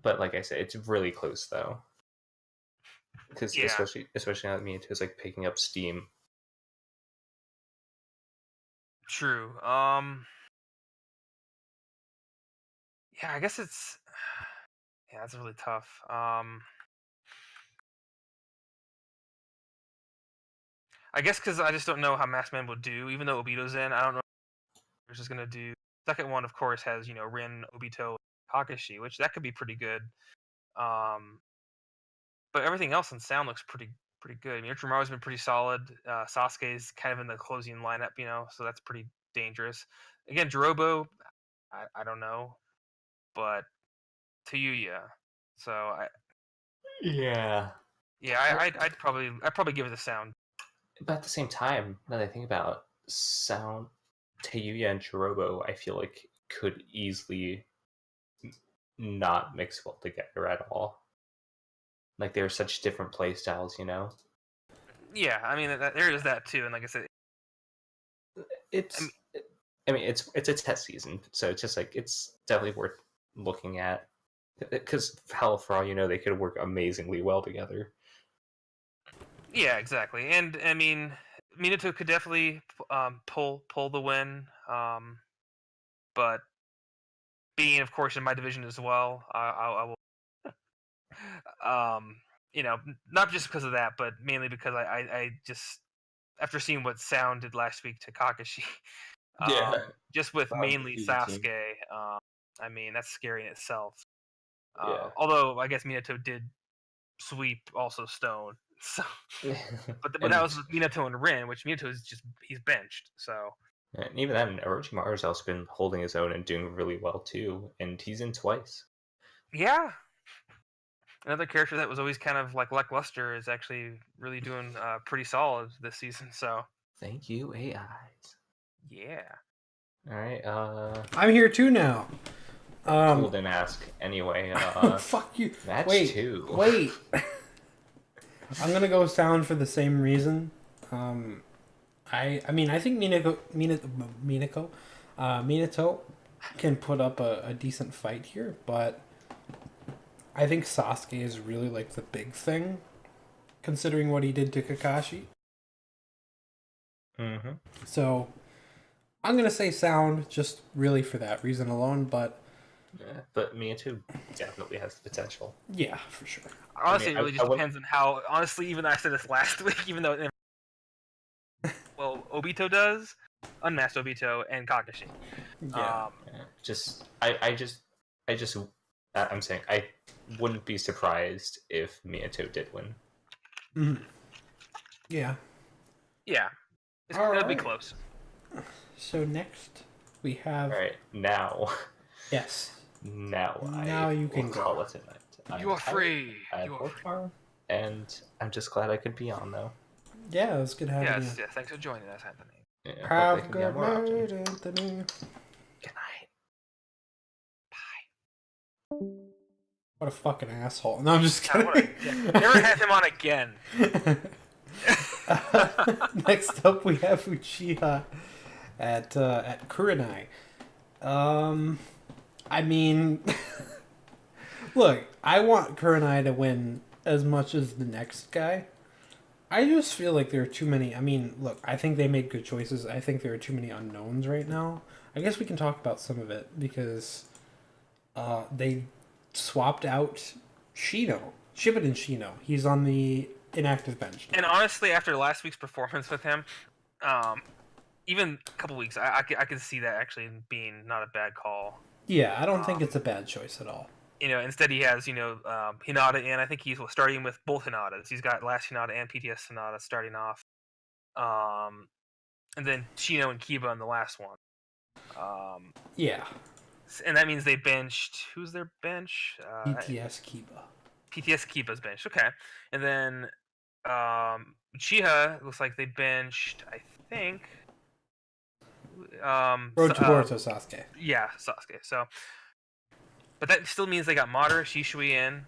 But like I said, it's really close though, because especially now that Minato is like picking up steam. True. Yeah, I guess it's. Yeah, that's really tough. I guess because I just don't know how Masked Man will do. Even though Obito's in, I don't know if they're just gonna do. Second one, of course, has Rin, Obito, Kakashi, which that could be pretty good. But everything else in Sound looks pretty good. I mean, Ultramaro's been pretty solid. Sasuke's kind of in the closing lineup, so that's pretty dangerous. Again, Jorobo, I don't know, but Teiuya. So Yeah, I'd probably give it a Sound. But at the same time, now that I think about Sound, Teiuya and Jorobo, I feel like could easily not mix well together at all. Like they're such different play styles, Yeah, I mean there is that too, and like I said, it's a test season, so it's just like it's definitely worth looking at. Because hell, for all you know, they could work amazingly well together. Yeah, exactly, and I mean Minato could definitely pull the win, but being, of course, in my division as well, I will. Not just because of that, but mainly because I just, after seeing what Sound did last week to Kakashi, just with mainly Sasuke, I mean that's scary in itself. Although I guess Minato did sweep also Stone, so but that was with Minato and Rin, which Minato is he's benched, so. And even then, Orochimaru's also been holding his own and doing really well too, and he's in twice. Yeah. Another character that was always kind of like lackluster is actually really doing pretty solid this season. So thank you, AIs. Yeah. All right. I'm here too now. Cool, didn't ask anyway. Fuck you. Match wait, 2. Wait. I'm gonna go Sound for the same reason. I think Minato can put up a decent fight here, but I think Sasuke is really like the big thing, considering what he did to Kakashi. Mm-hmm. So I'm gonna say Sound just really for that reason alone, but Minato definitely has the potential. Yeah, for sure. Honestly, it really just depends on how. Honestly, even though I said this last week, even though Obito does, unmasked Obito and Kakashi. Yeah. I'm saying I wouldn't be surprised if Minato did win. Mm-hmm. Yeah. Yeah. It'll be close. So next we have... All right, now. Yes. Now you will can go. call it a night. I'm You are tired, free. I You have are work free. tomorrow, and I'm just glad I could be on, though. Yeah, it was good having Yes, you. yes. Thanks for joining us, Anthony. Yeah, Have hopefully a I can be on good more often. night, Anthony. Good night. What a fucking asshole. No, I'm just God, what a kidding. dick. Never have him on again. Next up, we have Uchiha at Kurenai. I mean, look, I want Kurenai to win as much as the next guy. I just feel like there are too many. I mean, look, I think they made good choices. I think there are too many unknowns right now. I guess we can talk about some of it because they swapped out Shino, Shibuden Shino. He's on the inactive bench now. And honestly, after last week's performance with him, even a couple weeks, I could see that actually being not a bad call. Yeah, I don't think it's a bad choice at all. Instead he has, Hinata in. I think he's starting with both Hinatas. He's got last Hinata and PTS Hinata starting off. And then Shino and Kiba in the last one. Yeah, And that means they benched. Who's their bench? BTS Kiba. PTS Kiba's benched. Okay. And then Uchiha looks like they benched, I think. Road to Boruto Sasuke. Yeah, Sasuke. So, but that still means they got Madara, Shishui in,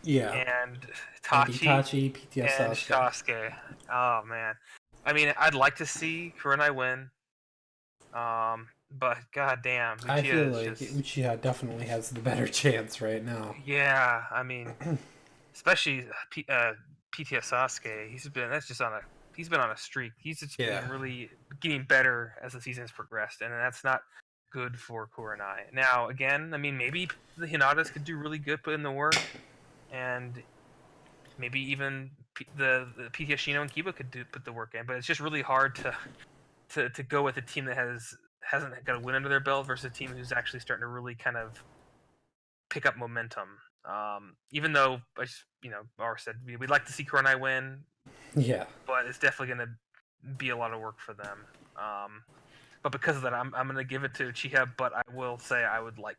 Yeah. and Itachi, PTS and Sasuke. Sasuke. Oh man, I mean, I'd like to see Kurenai win. But goddamn, Uchiha I feel is like just... Uchiha definitely has the better chance right now. Yeah, I mean, especially PTS Sasuke. He's been on a streak. He's just been really getting better as the season's progressed, and that's not good for Kurenai. Now, again, I mean, maybe the Hinatas could do really good, put in the work, and maybe even the PTS Shino and Kiba could put the work in. But it's just really hard to go with a team that hasn't got a win under their belt versus a team who's actually starting to really kind of pick up momentum. Even though, Bar said we'd like to see Kurenai win, yeah, but it's definitely going to be a lot of work for them. But because of that, I'm going to give it to Uchiha, but I will say I would like.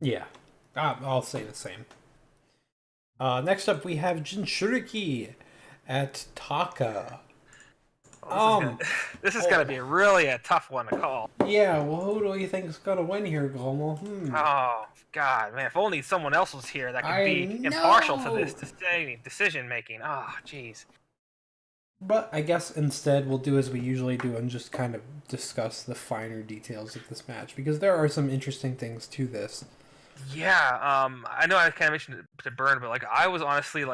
Yeah, I'll say the same. Next up, we have Jinchuriki at Taka. This is going to be really a tough one to call. Yeah, well, who do you think is going to win here, Gomo? Oh, God, man. If only someone else was here that could be impartial to this decision making. Oh, jeez. But I guess instead we'll do as we usually do and just kind of discuss the finer details of this match, because there are some interesting things to this. Yeah, I know I kind of mentioned it to Burn, but I was honestly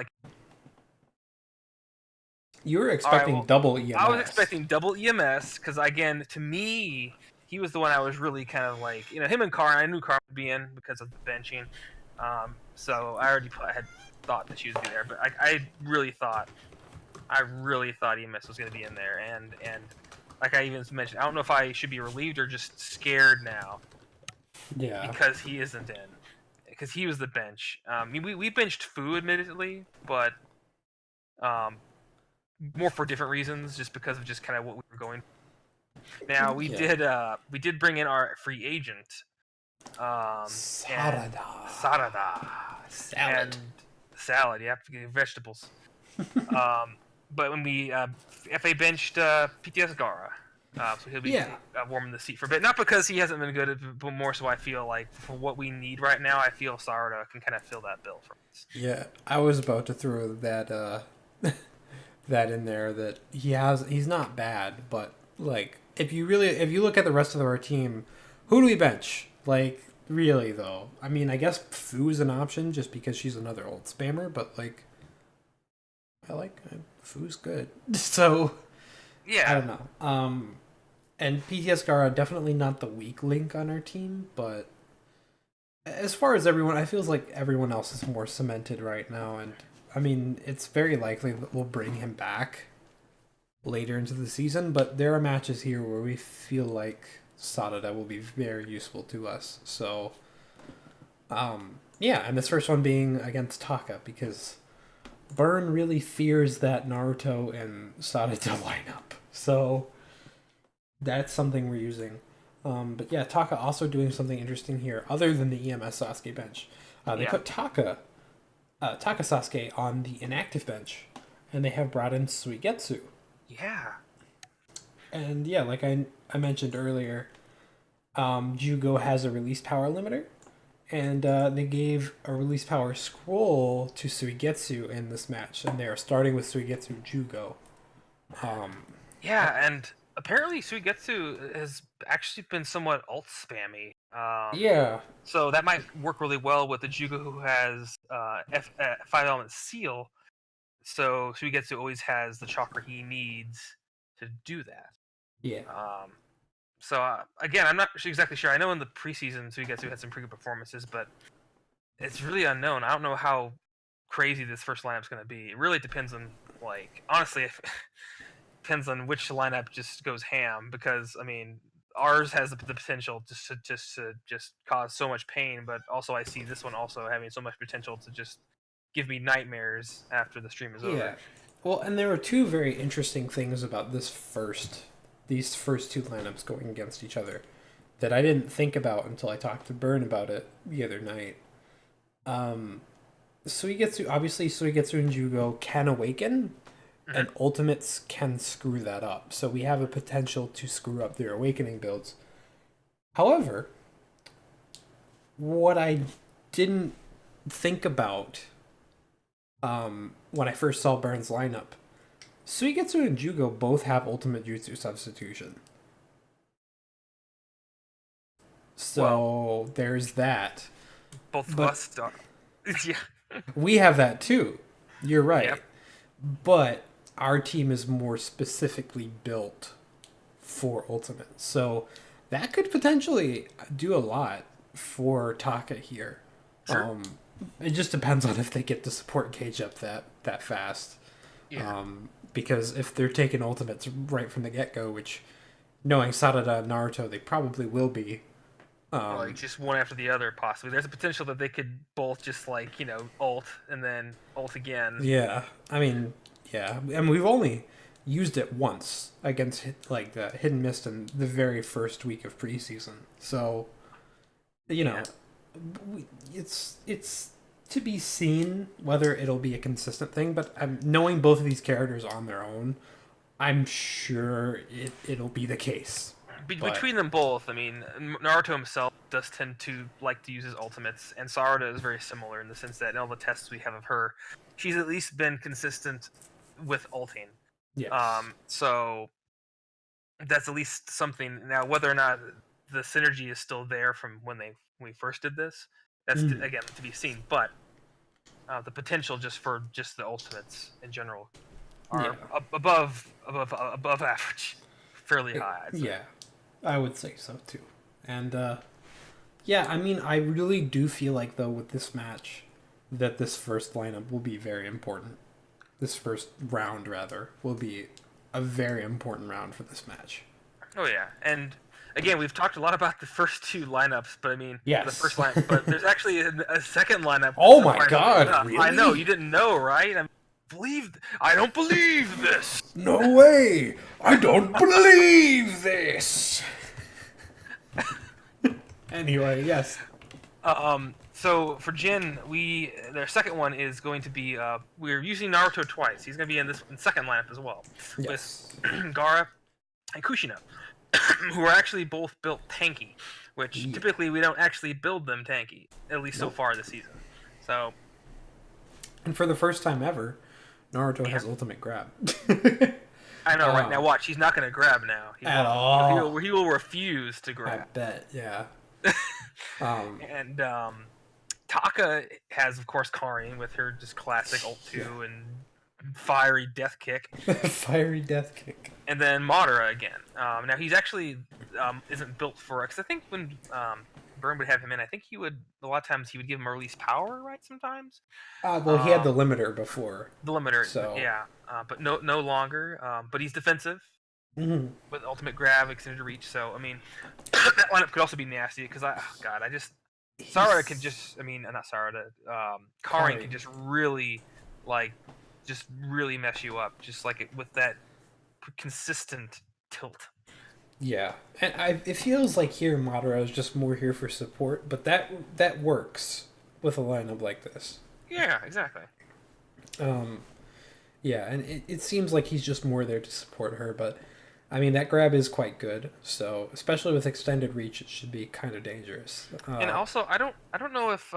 you were expecting double EMS. I was expecting double EMS because, again, to me, he was the one I was really kind of him and Karin. I knew Karin would be in because of the benching, so I had thought that she would be there. But I really thought EMS was going to be in there, and like I even mentioned, I don't know if I should be relieved or just scared now. Yeah. Because he isn't in, because he was the bench. We benched Fu admittedly, but more for different reasons, just because of just kind of what we were going. Now we did bring in our free agent, Sarada. And salad. You have to get vegetables. But when we FA benched PTS Gara, so he'll be warming the seat for a bit. Not because he hasn't been good, but more so I feel like for what we need right now, I feel Sarada can kind of fill that bill for us. Yeah, I was about to throw that that in there, that he's not bad, but if you look at the rest of our team, who do we bench? Really though, I mean, I guess Fu's an option just because she's another old spammer, but Fu's good. So yeah, I don't know. And PTS Gara definitely not the weak link on our team, but as far as everyone, I feels like everyone else is more cemented right now, and I mean, it's very likely that we'll bring him back later into the season, but there are matches here where we feel like Sarada will be very useful to us. So, yeah, and this first one being against Taka, because Burn really fears that Naruto and Sarada lineup. So, that's something we're using. But yeah, Taka also doing something interesting here, other than the EMS Sasuke bench. They Yeah. put Taka Sasuke on the inactive bench, and they have brought in Suigetsu. Yeah. And yeah, like I mentioned earlier, Jugo has a release power limiter, and they gave a release power scroll to Suigetsu in this match, and they are starting with Suigetsu Jugo. Yeah, and apparently Suigetsu has actually been somewhat alt spammy. Yeah, So that might work really well with the Jugo who has 5 element seal. So Suigetsu always has the chakra he needs to do that. yeah, So again, I'm not exactly sure. I know in the preseason Suigetsu had some pretty good performances, but it's really unknown. I don't know how crazy this first lineup's going to be. It really depends on, like, honestly, if depends on which lineup just goes ham. Because I mean, ours has the potential to cause so much pain, but also I see this one also having so much potential to just give me nightmares after the stream is yeah. over. Well, and there are two very interesting things about these first two lineups going against each other that I didn't think about until I talked to Burn about it the other night. Suigetsu and Jugo can awaken, and ultimates can screw that up. So we have a potential to screw up their awakening builds. However, what I didn't think about when I first saw Burn's lineup, Suigetsu and Jugo both have ultimate jutsu substitution. So there's that. Both of But- us are. Yeah. We have that too. You're right. Yep. But our team is more specifically built for ultimate. So that could potentially do a lot for Taka here. Sure. It just depends on if they get the support gauge up that fast. Yeah. Because if they're taking ultimates right from the get-go, which knowing Sarada and Naruto, they probably will be. Like just one after the other, possibly. There's a potential that they could both just ult and then ult again. Yeah, I mean, yeah, and we've only used it once against the Hidden Mist in the very first week of preseason. So, it's to be seen whether it'll be a consistent thing. But knowing both of these characters on their own, I'm sure it'll be the case. Between them both, I mean, Naruto himself does tend to like to use his ultimates, and Sarada is very similar in the sense that in all the tests we have of her, she's at least been consistent with ulting. Yes. So that's at least something. Now, whether or not the synergy is still there from when we first did this, that's again to be seen. But the potential just for just the ultimates in general are above average, fairly high. I'd say. Yeah, I would say so too. And yeah, I mean, I really do feel like though with this match that this first lineup will be very important. This first round, rather, will be a very important round for this match. Oh yeah, and again, we've talked a lot about the first two lineups, but I mean, Yes. the first line. But there's actually a second lineup. Oh my God, really? I know you didn't know, right? I don't believe this. No way! I don't believe this! Anyway, yes. So for Jin, their second one is going to be we're using Naruto twice. He's going to be in this second lineup as well Yes. with Gaara and Kushina, who are actually both built tanky, which typically we don't actually build them tanky, at least so far this season. So, And for the first time ever, Naruto has ultimate grab. I know, right? Now watch, he's not going to grab now. At all. He will refuse to grab. I bet, yeah. And Taka has, of course, Karin with her just classic ult 2 and fiery death kick. Fiery death kick. And then Madara again. Now he's actually isn't built for it, because I think when Burn would have him in, I think a lot of times he would give him a release power, right? Sometimes. Well, he had the limiter before. The limiter, so. yeah, but no longer. But he's defensive with ultimate grab, extended reach. So I mean, that lineup could also be nasty because Sarada can just, not Sarada, Karin can just really really mess you up, just with that consistent tilt. Yeah, and it feels like here Madara is just more here for support, but that works with a lineup like this. Yeah, exactly. Um, yeah, and it seems like he's just more there to support her, but I mean that grab is quite good. So especially with extended reach, it should be kind of dangerous. And also, I don't know if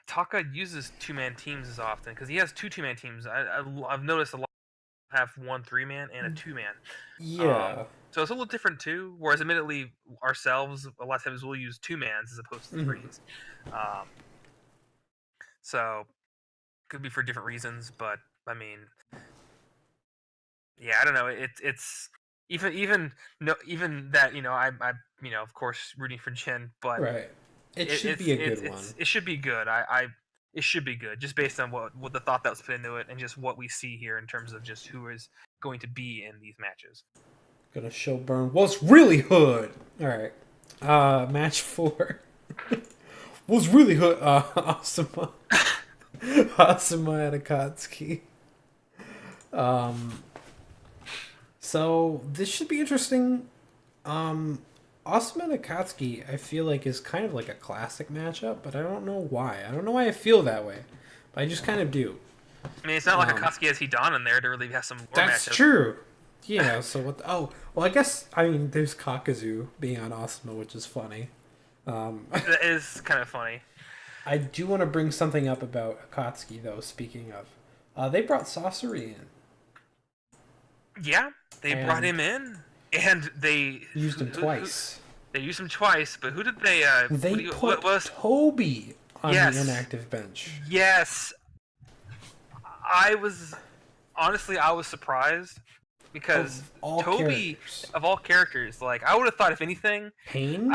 Taka uses 2-man teams as often because he has two-man teams. I've noticed a lot have 1 3-man and a 2-man. Yeah. So it's a little different too. Whereas, admittedly, ourselves a lot of times we'll use 2-mans as opposed to Mhm. 3s. Um, so could be for different reasons, but I mean, yeah, I don't know. It's even no even that I of course rooting for Jin, but Right. It should it's be a it's good one. it's it should be good. It should be good just based on what the thought that was put into it and just what we see here in terms of just who is going to be in these matches. Gonna show Burn what's really hood. All right. Match 4 was really hood. Asuma. Asuma and Akatsuki. So this should be interesting. Asuma and Akatsuki, I feel like is kind of like a classic matchup, but I don't know why. I don't know why I feel that way, but I just kind of do. I mean, it's not like Akatsuki has Hidan in there to really have some more That's matchups. true. Yeah. So what? Oh, well, I guess there's Kakazu being on Asuma, which is funny. That is kind of funny. I do want to bring something up about Akatsuki, though. Speaking of, they brought Sasori in. Yeah, they brought him in, and they Used him twice. They used him twice, but who did they? They put what was? Toby on Yes. the inactive bench. Yes, I was surprised because Of all Toby, characters. of all characters, like I would have thought if anything, Pain?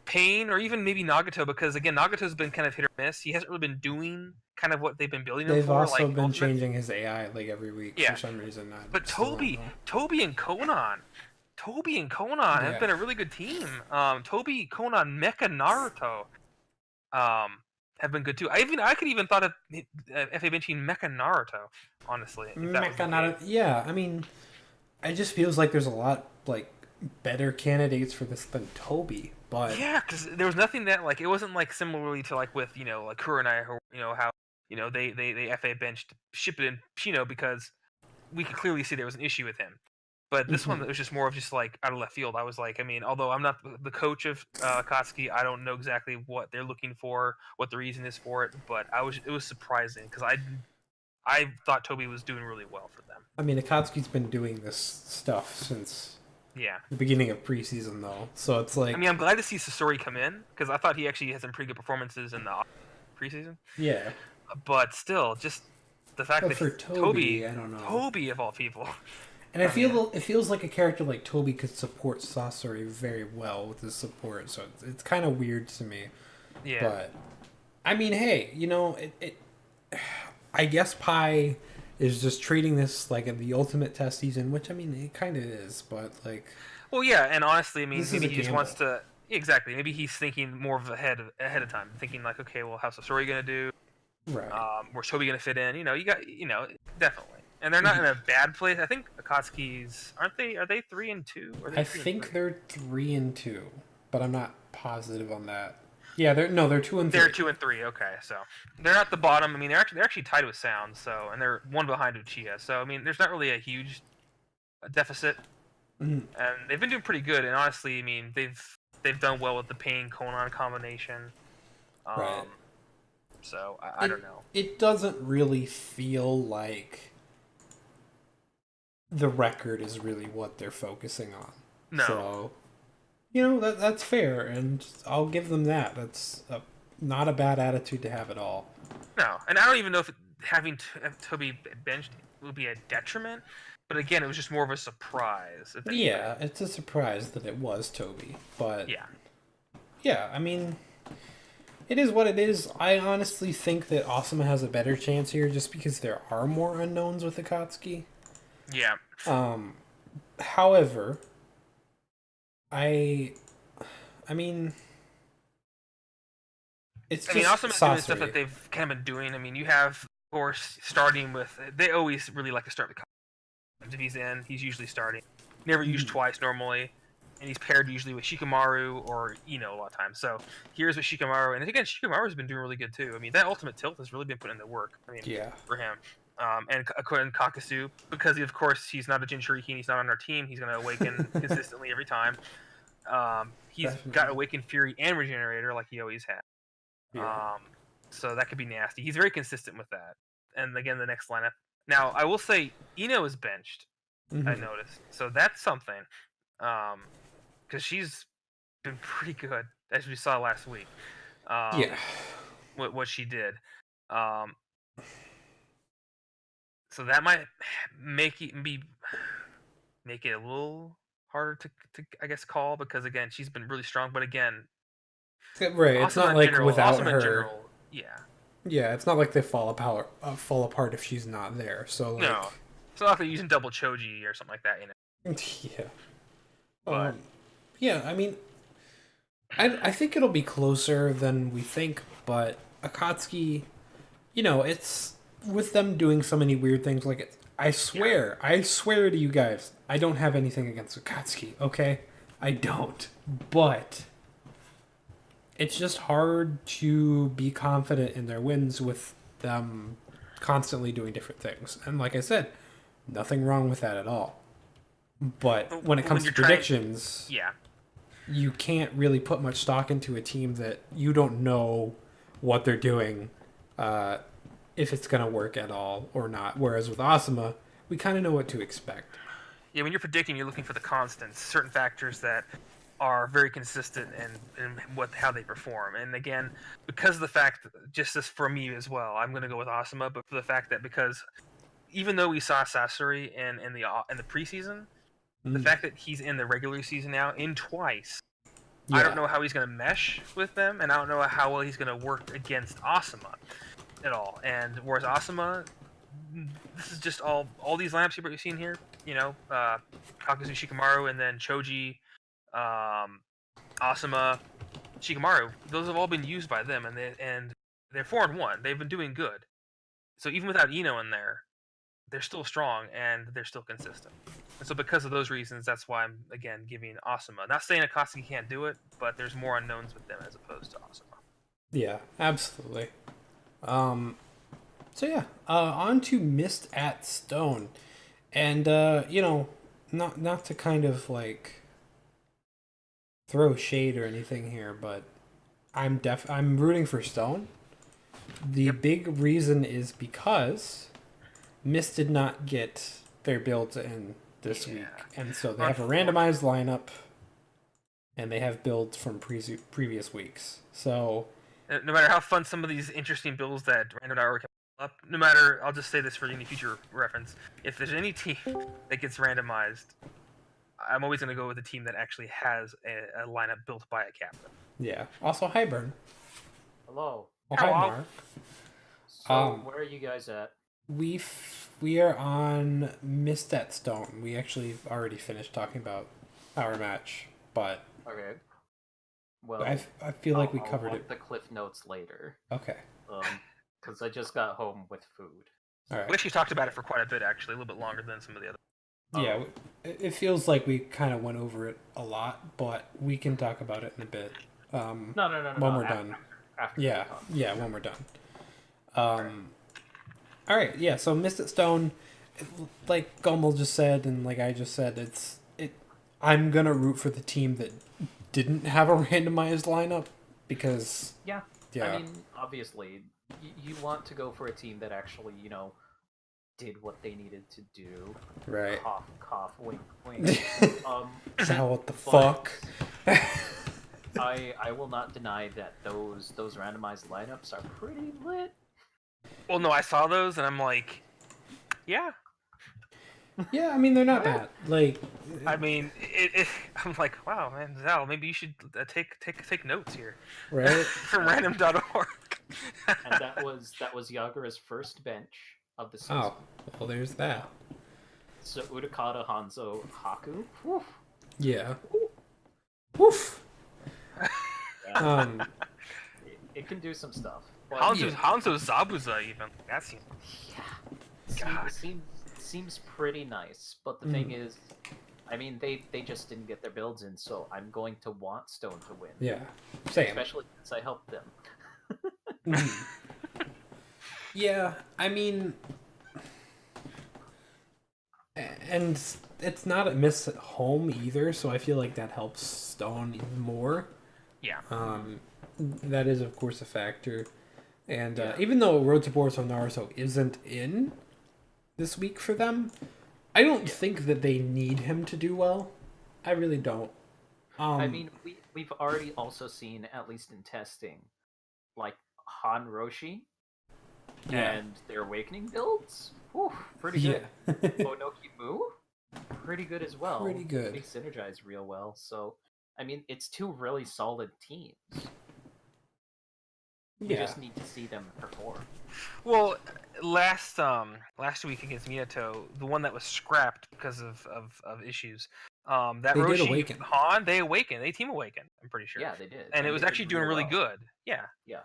Pain or even maybe Nagato, because again Nagato's been kind of hit or miss. He hasn't really been doing kind of what they've been building him They've for. also like been Ultimate. changing his AI like every week Yeah. for some reason. But Toby and Conan Yeah. have been a really good team. Toby, Conan, Mecha Naruto, have been good too. I could even thought of FA benching Mecha Naruto, honestly. If that was the case. Yeah, I mean, it just feels like there's a lot like better candidates for this than Toby. But Yeah, because there was nothing that like it wasn't like similarly to like with like Kurenai, or how they FA benched Shippuden Shino because we could clearly see there was an issue with him. But this one, it was just more of just like out of left field. I was like, I mean, although I'm not the coach of Akatsuki, I don't know exactly what they're looking for, what the reason is for it. But it was surprising because I thought Toby was doing really well for them. I mean, Akatsuki's been doing this stuff since Yeah. the beginning of preseason, though. So it's like, I mean, I'm glad to see Sasori come in because I thought he actually had some pretty good performances in the preseason. yeah. But still, just the fact But that for Toby, I don't know. Toby of all people. And it feels like a character like Toby could support Sasori very well with his support. So it's kind of weird to me. Yeah. But I mean, hey, I guess Pi is just treating this like the ultimate test season, which I mean it kind of is, but like. Well, yeah, and honestly, I mean, This is maybe a he just wants gamble. to. Exactly. Maybe he's thinking more of ahead of time, thinking like, okay, well, how's Sasori gonna do? Right. Where's Toby gonna fit in? You got, definitely. And they're not in a bad place. I think Akatsuki's aren't they? Are they 3-2? Or are they I 3-3? think they're 3-2, but I'm not positive on that. Yeah, they're 2-3. They're 2-3. Okay, so they're not the bottom. I mean, they're actually tied with Sound. So, and they're one behind Uchiha. So, I mean, there's not really a huge deficit, Mhm. and they've been doing pretty good. And honestly, I mean, they've done well with the Pain Conan combination. Right. So I don't know. It doesn't really feel like the record is really what they're focusing on. No. So, that's fair, and I'll give them that. That's not a bad attitude to have at all. No, and I don't even know if having Toby benched would be a detriment. But again, it was just more of a surprise. Yeah, it's a surprise that it was Toby, but yeah, I mean, it is what it is. I honestly think that Asuma has a better chance here, just because there are more unknowns with Akatsuki. Yeah. However, I mean, it's just Awesome's doing stuff Sasori. that they've kind of been doing. I mean, you have, of course, starting with. They always really like to start with. If he's in, he's usually starting. Never used twice normally. and he's paired usually with Shikamaru or Ino a lot of times. So here's with Shikamaru, and again, Shikamaru's been doing really good too. I mean, that ultimate tilt has really been putting in the work. I mean, Yeah. for him. And Kakasu, because of course he's not a Jinchuriki and he's not on our team, he's going to awaken consistently every time. He's Definitely. got Awaken Fury and Regenerator like he always had. Yeah. So that could be nasty. He's very consistent with that. And again, the next lineup. Now, I will say Ino is benched, Mhm. I noticed. So that's something. Because she's been pretty good, as we saw last week. Yeah. What she did. So that might make it a little harder to I guess call, because again, she's been really strong. But again, Right. It's Asuma not in like general, without Asuma in her. general, yeah. Yeah, it's not like they fall apart if she's not there. So like, No, it's not like they're using double Choji or something like that, you know. yeah. But Yeah, I mean, I think it'll be closer than we think, but Akatsuki, it's with them doing so many weird things. Like, I swear to you guys, I don't have anything against Akatsuki. Okay, I don't, but it's just hard to be confident in their wins with them constantly doing different things. And like I said, nothing wrong with that at all. But when it comes to predictions, yeah, you can't really put much stock into a team that you don't know what they're doing, if it's going to work at all or not. Whereas with Asuma, we kind of know what to expect. yeah. When you're predicting, you're looking for the constants, certain factors that are very consistent in how they perform. And again, because of the fact, just as for me as well, I'm going to go with Asuma, but for the fact that because even though we saw Sasori in the preseason, the fact that he's in the regular season now in twice, Yeah. I don't know how he's going to mesh with them, and I don't know how well he's going to work against Asuma at all. And whereas Asuma, this is just all these lineups you've seen here, Kakazu, Shikamaru, and then Choji, Asuma, Shikamaru. Those have all been used by them, and they're 4-1. They've been doing good. So even without Ino in there, they're still strong and they're still consistent. And so because of those reasons, that's why I'm again giving Asuma. Not saying Akatsuki can't do it, but there's more unknowns with them as opposed to Asuma. Yeah, absolutely. So yeah, on to Mist at Stone, and not to kind of like throw shade or anything here, but I'm rooting for Stone. The big reason is because Mist did not get their builds in this week, and so they have a randomized lineup, and they have builds from previous weeks. So no matter how fun some of these interesting builds that Random.org can pull up, no matter, I'll just say this for any future reference: if there's any team that gets randomized, I'm always going to go with a team that actually has a lineup built by a captain. yeah. Also, hi Burn. Hello. Oh, hi Hello. Mark. So where are you guys at? We are on Mist at Stone. We actually already finished talking about our match, but Okay. Well, I feel like we I'll covered want it. the cliff notes later. Okay. Because I just got home with food. All We right. actually talked about it for quite a bit, actually, a little bit longer than some of the other. Yeah, it feels like we kind of went over it a lot, but we can talk about it in a bit. No. When we're done. After Yeah, we talk. yeah, when we're done. All right, yeah. So Mist at Stone, like Gummel just said, and like I just said, I'm gonna root for the team that didn't have a randomized lineup because Yeah. yeah, I mean, obviously, you want to go for a team that actually, did what they needed to do. right. Cough, cough, wink, wink. So what the fuck? I will not deny that those randomized lineups are pretty lit. Well, no, I saw those and I'm like, yeah. Yeah, I mean they're not bad. Like, I mean, I'm like, wow, man, Zal, maybe you should take notes here right? from random.org. And that was Yagura's first bench of the season. Oh, well, there's that. So Utakata, Hanzo, Haku. Whew. Yeah. Woof. Yeah, it can do some stuff. But Hanzo Zabuza even. That seems. God. seems pretty nice. But the thing is, I mean, they just didn't get their builds in, so I'm going to want Stone to win. Yeah, same. Especially since I helped them. Mhm. Yeah, I mean, and it's not a miss at home either, so I feel like that helps Stone even more. Yeah. That is, of course, a factor. And Yeah. even though Road to Boruto Naruto isn't in this week for them, I don't think that they need him to do well. I really don't. I mean, we've already also seen, at least in testing, like Han Roshi yeah. and their Awakening builds. Whew, pretty Yeah. good. Onoki Mu, pretty good as well. Pretty good. They synergize real well. So, I mean, it's two really solid teams. You Yeah. just need to see them perform. Well, last week against Minato, the one that was scrapped because of issues, that They did Roshi awaken. Han, they awakened, they team awakened. I'm pretty sure. Yeah, they did. And it was they actually did doing real really well. good. Yeah. Yeah.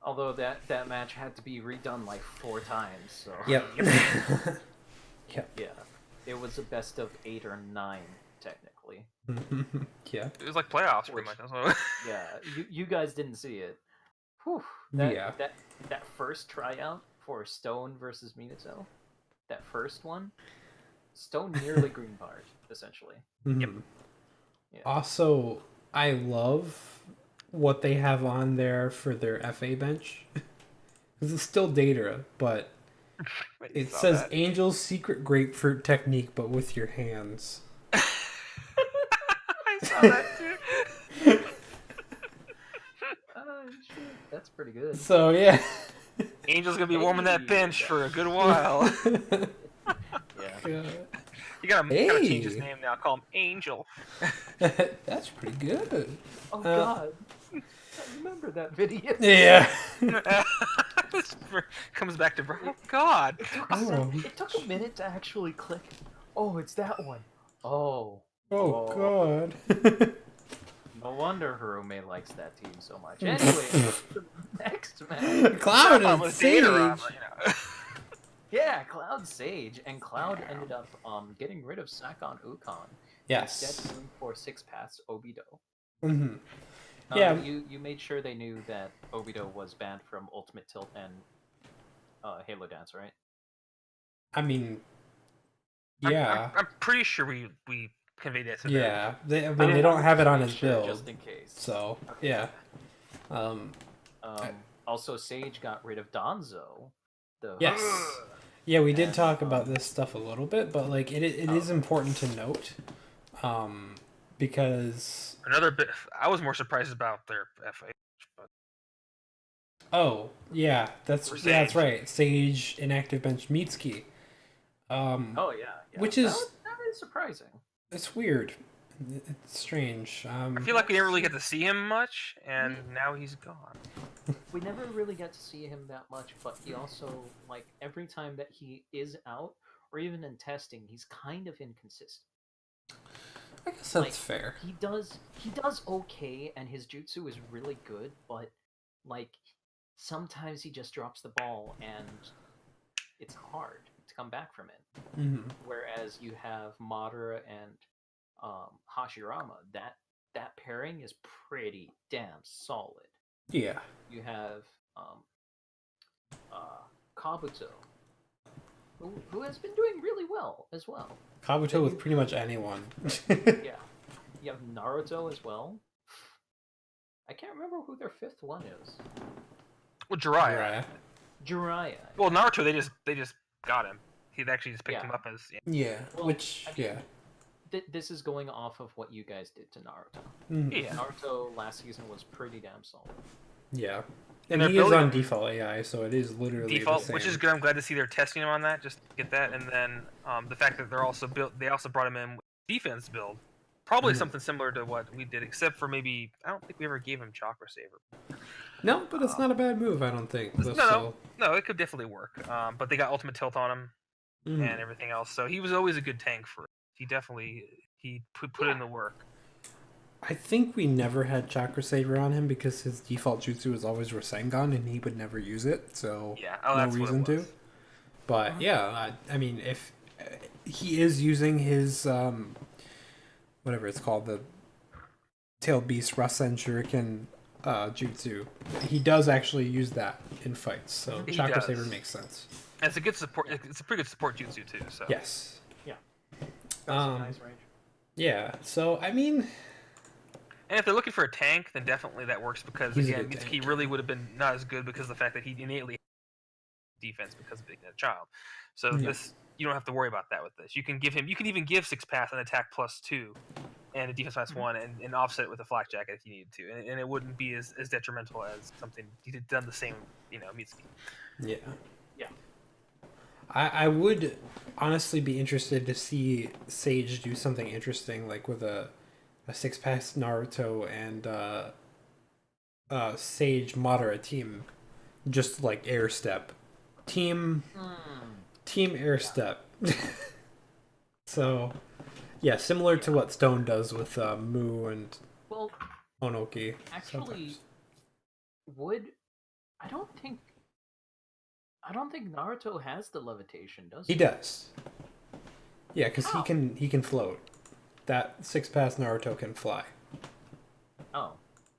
Although that match had to be redone like 4 times, so Yep. yeah, it was a best of 8 or 9 technically. Yeah. It was like playoffs pretty Which- much. That's what... Yeah, you guys didn't see it. Whew, Yeah. that first tryout for Stone versus Minato, that first one, Stone nearly green barred essentially. Mhm. Yeah. Also, I love what they have on there for their FA bench. Because it's still Datara, but it Saw says that. Angel's secret grapefruit technique, but with your hands. I saw that too. Shit, that's pretty good. So, yeah. Angel's gonna be warming that Hey. bench for a good while. Yeah. You gotta change his Hey. name now. Call him Angel. That's pretty good. Oh God, I remember that video. Yeah. Comes back to oh God. Oh. It took a minute to actually click. Oh, it's that one. Oh. Oh, God. No wonder Harume likes that team so much. Anyway, the next match. Cloud I'm and with Sage. Datara, you know. Yeah, Cloud Sage, and Cloud ended up getting rid of Sakon Ukon. Yes. Instead going for 6 paths Obito. Mm-hmm. Yeah. You made sure they knew that Obito was banned from Ultimate Tilt and Halo Dance, right? I mean, I'm- yeah. I'm pretty sure we conveyed that. Yeah. They I don't have it on made his sure build. just in case. So, yeah. Also, Sage got rid of Danzo. The Yes. Yeah, we did And, talk about this stuff a little bit, but like it is important to note, because Another bit. I was more surprised about their FA. But that's For that's Sage. right. Sage inactive bench Mitsuki. Oh yeah, Which that is- that is surprising. It's weird. It's strange. I feel like we didn't really get to see him much, and now he's gone. We never really get to see him that much, but he also, like, every time that he is out, or even in testing, he's kind of inconsistent. I guess that's like, fair. He does okay, and his jutsu is really good, but like sometimes he just drops the ball, and it's hard to come back from it. Mm-hmm. Whereas you have Madara and Hashirama, that pairing is pretty damn solid. Yeah. You have Kabuto, who has been doing really well as well. Kabuto with pretty much anyone. Yeah. You have Naruto as well. I can't remember who their 5th one is. Well, Jiraiya. Jiraiya. Well, Naruto, they just got him. He actually just picked Yeah. him up as. Yeah. Well, Which, I mean- yeah. This is going off of what you guys did to Naruto. Mhm. Yeah. Naruto last season was pretty damn solid. Yeah. And And they're he is building- on default AI, so it is literally Default, the same. which is good. I'm glad to see they're testing him on that. Just to get that, and then the fact that they're also built. They also brought him in with defense build, probably Mhm. something similar to what we did, except for maybe I don't think we ever gave him Chakra Saver. No, but it's not a bad move, I don't think. No, it could definitely work. But they got Ultimate Tilt on him Mhm. and everything else, so he was always a good tank for. He definitely put in the work. I think we never had Chakra Saver on him because his default jutsu was always Rasengan and he would never use it, so Yeah, no that's reason what it to. was. But yeah, I mean, if he is using his whatever it's called, the tailed beast Rasen Shuriken jutsu. He does actually use that in fights, so He Chakra does. Saber makes sense. And it's a good support. It's a pretty good support jutsu too. So Yes. Got some nice range. Yeah. So I mean, And if they're looking for a tank, then definitely that works because He's a again, good Mitsuki tank. really would have been not as good because of the fact that he innately defense because of being a child. So Yeah. this you don't have to worry about that with this. You can even give 6 pass an attack +2 and a defense -1 and offset it with a flak jacket if you needed to, and it wouldn't be as detrimental as something he had done the same, Mitsuki. yeah. Yeah. I would honestly be interested to see Sage do something interesting, like with a 6-pass Naruto and Sage Madara team, just like air step, team air step. So, yeah, similar to what Stone does with Mu and Well, Onoki. actually, sometimes. I don't think Naruto has the levitation, does He he? does. Yeah, because How? he can float. That 6-pass Naruto can fly. Oh,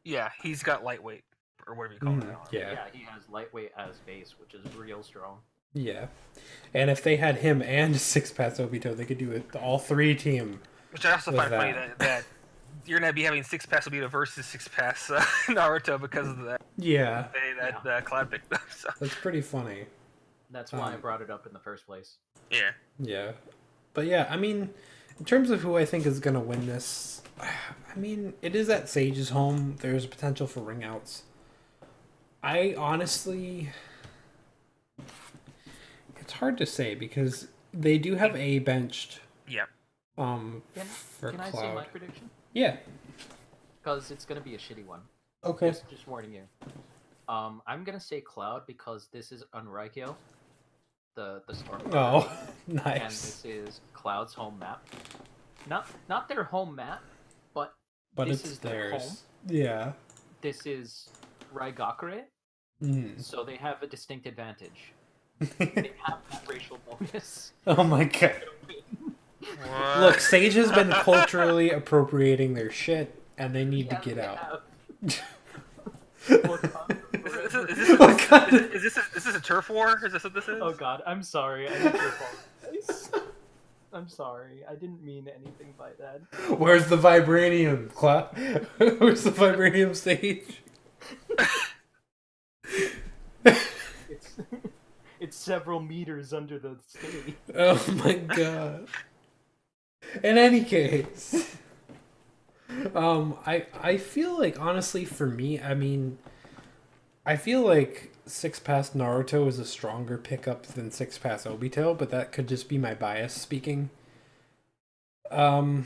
Yeah, he's got lightweight or whatever you call it. Yeah. yeah, he has lightweight as base, which is real strong. Yeah. And if they had him and 6-pass Obito, they could do it all 3 team. Which I also With find funny that. that you're gonna be having 6-pass Obito versus 6-pass Naruto because of that Yeah. Cloud picked up. So That's pretty funny. That's why I brought it up in the first place. yeah, Yeah. But yeah, I mean, in terms of who I think is going to win this, I mean, it is at Sage's home. There's potential for ring outs. I honestly... It's hard to say because they do have A benched yeah. for Can I Cloud. say my prediction? Yeah. Because it's gonna be a shitty one. Okay. Just warning you. I'm gonna say Cloud because this is Unraikyo, the storm. Oh, And nice. this is Cloud's home map. Not their home map, but But this it's is their theirs. home. Yeah. This is Raigakure, Mm. so they have a distinct advantage. They have that racial bonus. Oh my god. What? Look, Sage has been culturally appropriating their shit, and they need to get out. Is this a turf war? Is this what this is? Oh god, I'm sorry. I need to apologize. I'm sorry. I didn't mean anything by that. Where's the vibranium, Where's the vibranium Sage? It's several meters under the stage. Oh my god. In any case, I feel like honestly for me, I mean, I feel like 6-pass Naruto is a stronger pickup than 6-pass Obito, but that could just be my bias speaking. But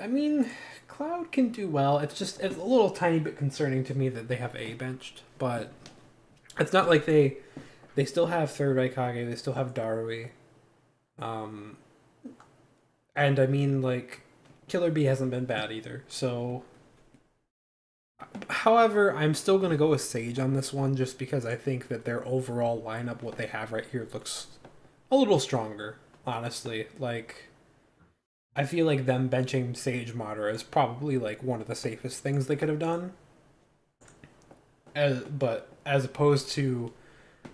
I mean, Cloud can do well. It's a little tiny bit concerning to me that they have A benched, but it's not like they still have third Raikage, they still have Darui. And I mean, like, Killer Bee hasn't been bad either, so... However, I'm still going to go with Sage on this one, just because I think that their overall lineup, what they have right here, looks a little stronger, honestly. Like, I feel like them benching Sage Madara is probably, like, one of the safest things they could have done. But as opposed to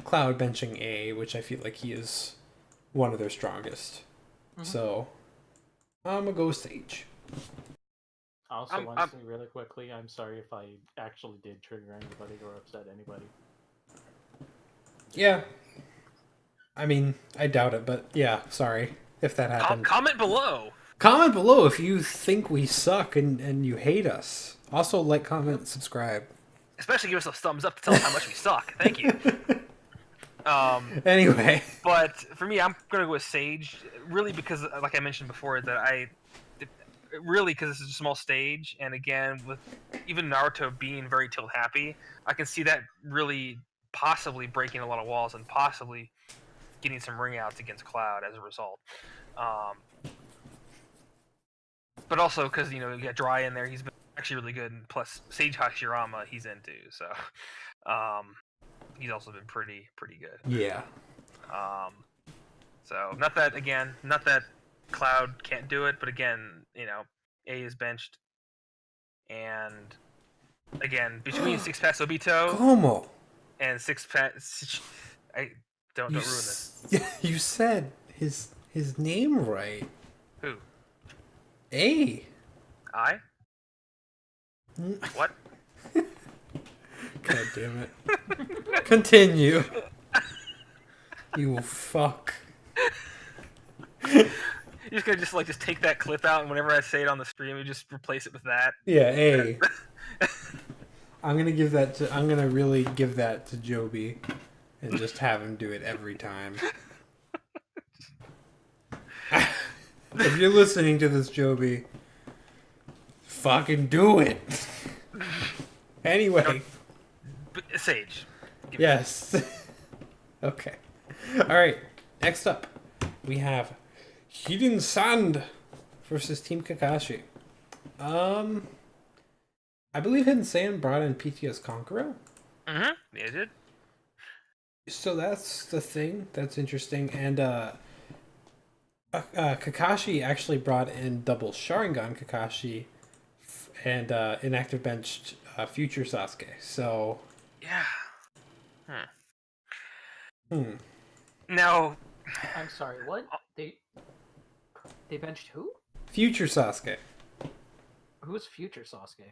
Cloud benching A, which I feel like he is one of their strongest. Mm-hmm. So... I'm gonna go Sage. I also want to say really quickly, I'm sorry if I actually did trigger anybody or upset anybody. Yeah. I mean, I doubt it, but yeah, sorry if that happened. Comment below. Comment below if you think we suck and you hate us. Also, like, comment, subscribe. Especially give us a thumbs up to tell us how much we suck. Thank you. Anyway. But for me, I'm gonna go with Sage, really because, like I mentioned before, that because this is a small stage, and again, with even Naruto being very tilt happy, I can see that really possibly breaking a lot of walls and possibly getting some ring outs against Cloud as a result. But also because you got Dry in there, he's been actually really good, and plus Sage Hashirama he's into, so he's also been pretty good. Yeah. So not that Cloud can't do it, but again, A is benched, and again between Six Pass Obito Como? and Six Pass, I don't ruin this. You said his name right. Who? A. I? What? God damn it. Continue. You fuck. You're just gonna just take that clip out, and whenever I say it on the stream, you just replace it with that. Yeah, A. I'm gonna really give that to Joby and just have him do it every time. If you're listening to this, Joby, fucking do it. Anyway. Sage. Yes. Okay. Alright, next up, we have Hidden Sand versus Team Kakashi. I believe Hidden Sand brought in PTS Conqueror. Mm-hmm. Yeah, it did. So that's the thing. That's interesting. And Kakashi actually brought in double Sharingan Kakashi and inactive benched future Sasuke. So Yeah. Hmm. Now, I'm sorry, what? They benched who? Future Sasuke. Who's future Sasuke?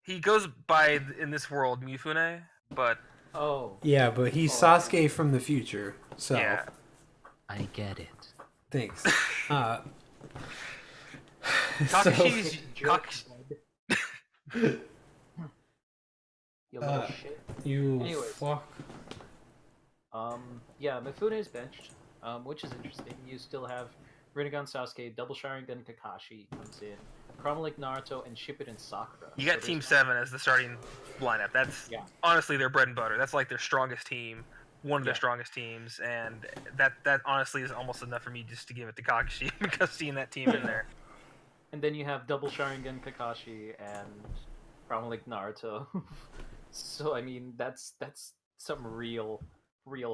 he goes by in this world Mifune, but Oh, Yeah, but he's Sasuke from the future. So yeah. I get it. thanks. Takashi's You little shit. You Anyways. fuck. Yeah, Mifune is benched, which is interesting. You still have Rinnegan Sasuke, Double Sharingan Kakashi comes in, Chrono Link Naruto, and Shippuden Sakura. You got So Team there's- 7 as the starting lineup. That's honestly their bread and butter. That's like their strongest team, one of their strongest teams, and that honestly is almost enough for me just to give it to Kakashi because seeing that team in there. And then you have Double Sharingan Kakashi and Chrono Link Naruto. So I mean, that's some real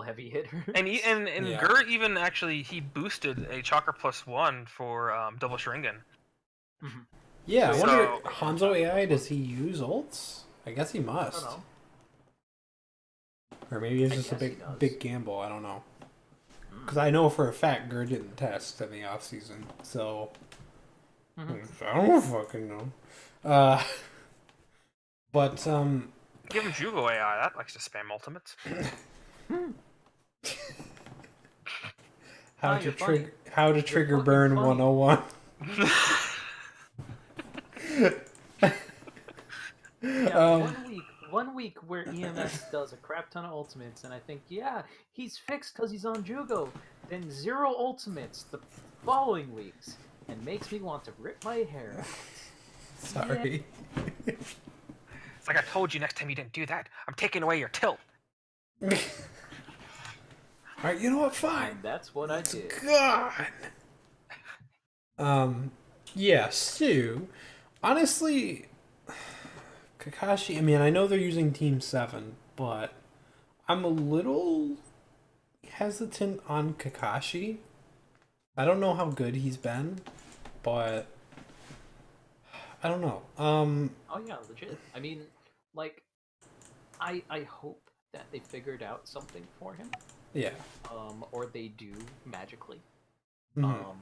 heavy hitters. And Yeah. Gert even actually he boosted a Chakra +1 for Double Sharingan. Yeah, I wonder, So- Hanzo AI, does he use ults? I guess he I must. don't know. Or maybe it's I just a guess he does. big gamble, I don't know. Because I know for a fact Gerd didn't test in the off season, so I don't fucking know. But Give him Jugo AI. That likes to spam ultimates. how you're to funny. trigger fucking burn funny. 101. Yeah, one week where EMS does a crap ton of ultimates, and I think, yeah, he's fixed because he's on Jugo. Then 0 ultimates the following weeks, and makes me want to rip my hair out. Sorry. It's like I told you next time you didn't do that. I'm taking away your tilt. Alright, you know what? Fine. And that's what I did. God. Yeah, Sue. Honestly, Kakashi, I mean, I know they're using Team 7, but I'm a little hesitant on Kakashi. I don't know how good he's been, but I don't know. Oh yeah, legit. I mean, like, I hope that they figured out something for him. Yeah. Or they do magically. Mhm.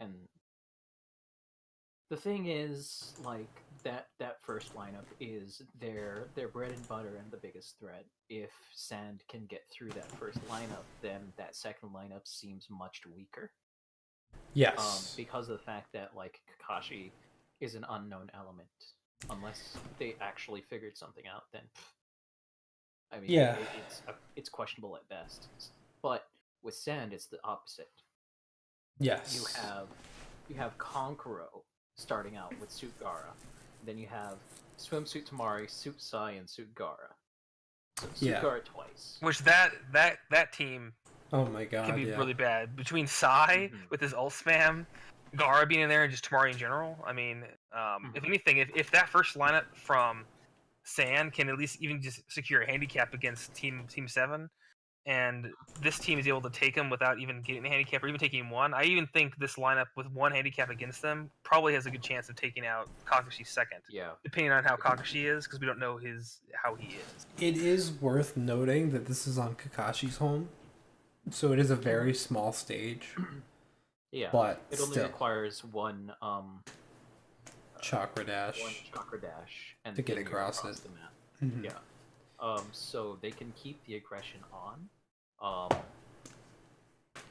And the thing is, like, that first lineup is their bread and butter and the biggest threat. If Sand can get through that first lineup, then that second lineup seems much weaker. Yes. Because of the fact that, like, Kakashi is an unknown element. Unless they actually figured something out, then I mean, Yeah. it's questionable at best. But with Sand, it's the opposite. Yes. You have Konkoro starting out with Suit Gaara. Then you have Swimsuit Tamari, Suit Sai, and Suit Gaara. So Suit Yeah. Gaara twice. Which that team Oh my god. can be yeah. really bad. Between Sai Mhm. with his ult spam, Gara being in there, and just Tamari in general. I mean, if anything, if that first lineup from Sand can at least even just secure a handicap against Team 7, and this team is able to take him without even getting a handicap or even taking one. I even think this lineup with one handicap against them probably has a good chance of taking out Kakashi second. Yeah. Depending on how Kakashi is, because we don't know how he is. It is worth noting that this is on Kakashi's home, so it is a very small stage. Yeah. But it only still, requires one chakra dash and to get then you're across it. the map. Mhm. Yeah. So they can keep the aggression on.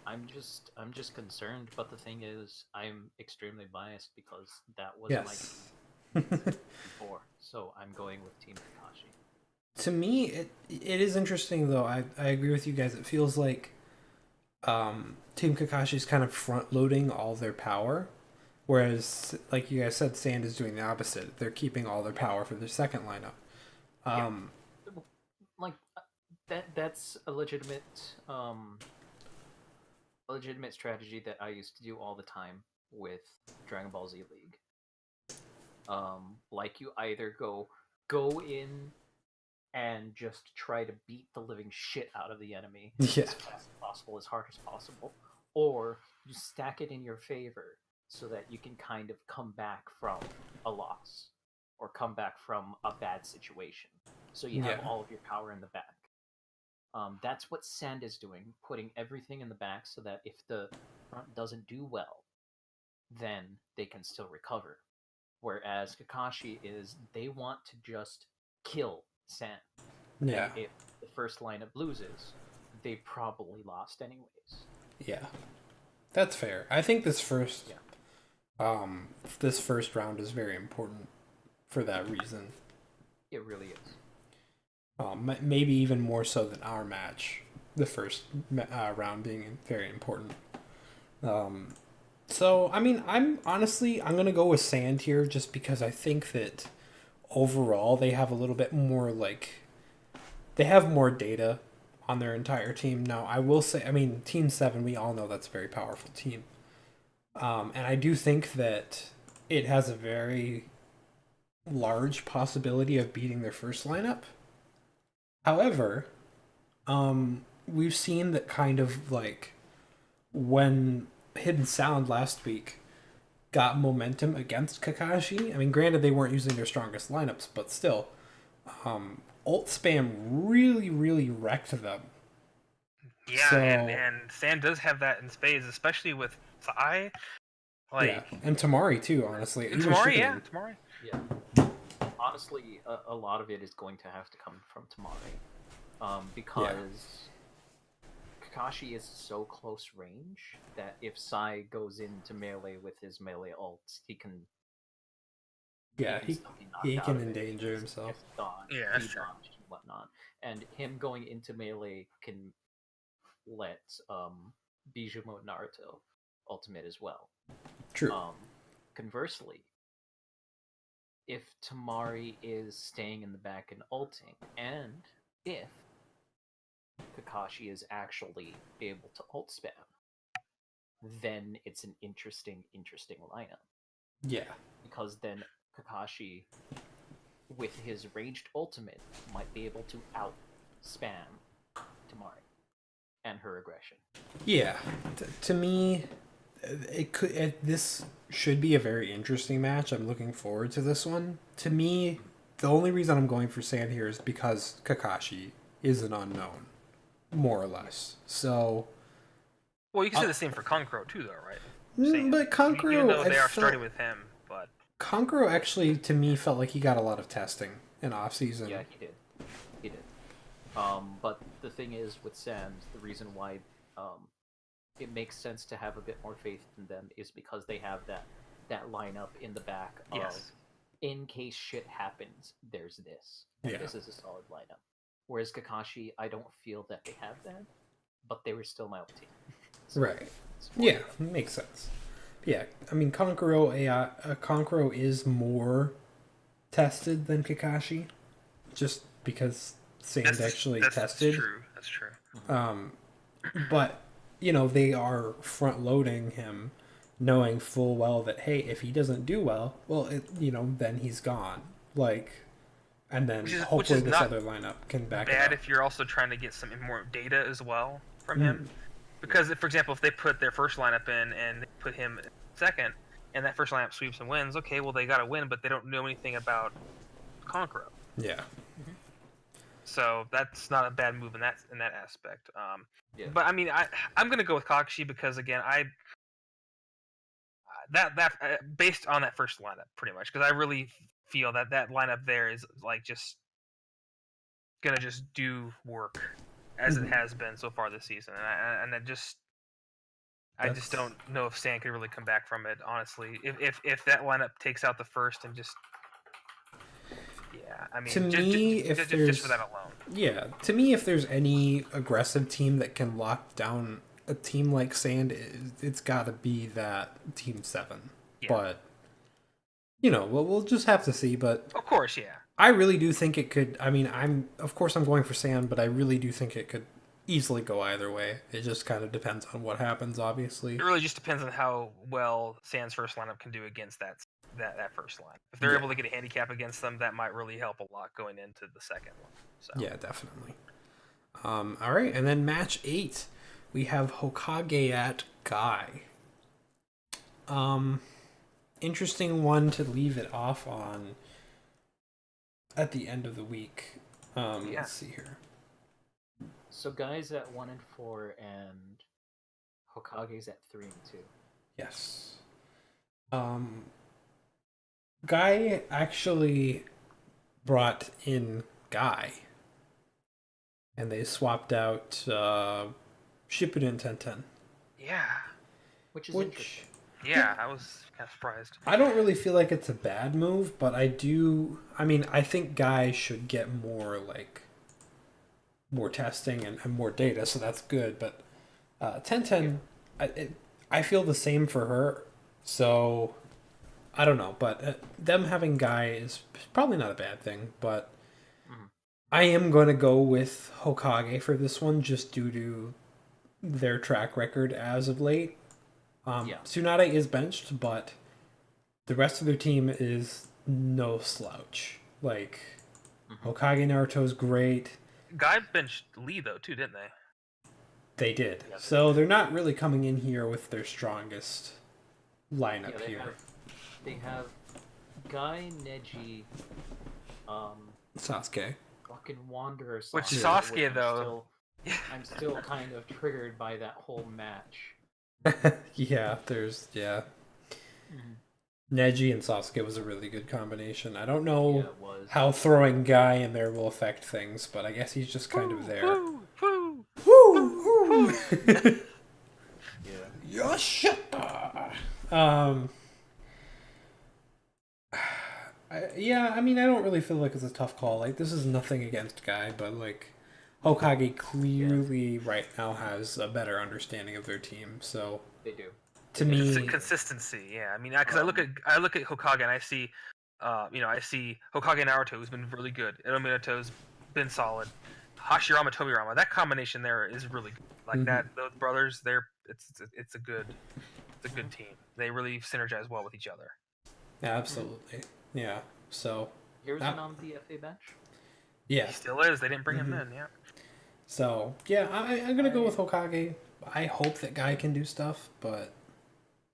I'm just concerned, but the thing is, I'm extremely biased because that was my Yes. team before. So I'm going with Team Kakashi. To me, it is interesting though. I agree with you guys. It feels like Team Kakashi's kind of front loading all their power, whereas, like you guys said, Sand is doing the opposite. They're keeping all their power for their second lineup. Like that's a legitimate strategy that I used to do all the time with Dragon Ball Z League. Like you either go in and just try to beat the living shit out of the enemy Yeah. as fast as possible, as hard as possible, or you stack it in your favor so that you can kind of come back from a loss or come back from a bad situation. So you have Yeah. all of your power in the back. That's what Sand is doing, putting everything in the back so that if the front doesn't do well, then they can still recover. Whereas Kakashi is, they want to just kill Sand. Yeah. And if the first lineup loses, they probably lost anyways. Yeah. That's fair. I think this first round is very important for that reason. It really is. Maybe even more so than our match. The first round being very important. So I mean, I'm gonna go with Sand here just because I think that overall they have a little bit more they have more data on their entire team. Now I will say, I mean, Team 7, we all know that's a very powerful team. And I do think that it has a very large possibility of beating their first lineup. However, we've seen that kind of when Hidden Sound last week got momentum against Kakashi. I mean, granted they weren't using their strongest lineups, but still, ult spam really, really wrecked them. Yeah, So- and Sand does have that in spades, especially with Sai. Yeah, and Tamari too, honestly. And Even Tamari, Shippuden. yeah, Tamari. Yeah. Honestly, a lot of it is going to have to come from Tamari. Because Kakashi is so close range that if Sai goes into melee with his melee ults, he can still be knocked he out can of it. endanger himself. If dodged, Yeah, that's be true. dodged and whatnot. And him going into melee can let Bijou mode Naruto ultimate as well. True. Conversely, if Tamari is staying in the back and ulting, and if Kakashi is actually able to ult spam, then it's an interesting lineup. Yeah. Because then Kakashi, with his ranged ultimate, might be able to out spam Tamari and her aggression. Yeah. To me, this should be a very interesting match. I'm looking forward to this one. To me, the only reason I'm going for Sand here is because Kakashi is an unknown, more or less. So, Well, you can say the same for Kankuro too, though, right? but Kankuro, even though they I are felt- starting with him, but Kankuro actually, to me, felt like he got a lot of testing in off season. Yeah, he did. He did. But the thing is, with Sand, the reason why it makes sense to have a bit more faith in them is because they have that lineup in the back of, yes, in case shit happens, there's this. And Yeah. this is a solid lineup. Whereas Kakashi, I don't feel that they have that, but they were still my old team. So Right. it's Yeah, makes sense. Yeah, I mean, Kankuro is more tested than Kakashi, just because Sand actually tested. That's true. But they are front loading him, knowing full well that hey, if he doesn't do well, then he's gone. and then Which is hopefully this not other lineup can back it bad up. if you're also trying to get some more data as well from him. Mm. Because, for example, if they put their first lineup in and they put him second, and that first lineup sweeps and wins, okay, well, they got to win, but they don't know anything about Conqueror. Yeah. So that's not a bad move in that aspect. Yeah. But I mean, I'm gonna go with Kakashi because again, based on that first lineup, pretty much, because I really feel that lineup there is like just gonna just do work as it has been so far this season, and I just That's- don't know if Sand could really come back from it. Honestly, if that lineup takes out the first and just I mean, To me, if just there's for that alone. Yeah, to me, if there's any aggressive team that can lock down a team like Sand, it's got to be that Team 7. Yeah. But, you know, we'll just have to see. But Of course, yeah. I really do think it could. I mean, of course I'm going for Sand, but I really do think it could easily go either way. It just kind of depends on what happens, obviously. It really just depends on how well Sand's first lineup can do against that first line. If they're Yeah. able to get a handicap against them, that might really help a lot going into the second one. So. Yeah, definitely. All right, and then match 8, we have Hokage at Guy. Interesting one to leave it off on at the end of the week. Let's see here. So Guy's at 1-4 and Hokage's at 3-2. Yes. Guy actually brought in Guy, and they swapped out Shippuden Tenten. Yeah. Which is interesting. Yeah, I was kind of surprised. I don't really feel like it's a bad move, but I think Guy should get more testing and more data, so that's good. But Tenten, I feel the same for her, so I don't know. But them having Guy is probably not a bad thing, but I am going to go with Hokage for this one just due to their track record as of late. Tsunade is benched, but the rest of their team is no slouch. Like, Hokage Naruto's great. Guy benched Lee though too, didn't they? They did. Yeah, So they're not really coming in here with their strongest lineup here. They have Guy, Neji, Sasuke. fucking Wanderer. Which Sasuke, Sasuke, though. I'm still kind of triggered by that whole match. Yeah. Neji and Sasuke was a really good combination. I don't know Yeah, it was. how throwing Guy in there will affect things, but I guess he's just kind of there. Woo, woo. Woo! Yeah. Yoshita! I mean, I don't really feel like it's a tough call. Like, this is nothing against Guy, but, like, Hokage clearly right now has a better understanding of their team, so... They do. To me... Consistency, yeah. I mean, because I look at Hokage and I see, I see Hokage Naruto, who's been really good. Edo Minato's been solid. Hashirama Tobirama, that combination there is really good. Like that, those brothers, it's a good team. They really synergize well with each other. Yeah, absolutely. Yeah. So Here's on the FA bench. yeah, He still is. They didn't bring him in, yeah. So yeah, I'm gonna go with Hokage. I hope that Guy can do stuff, but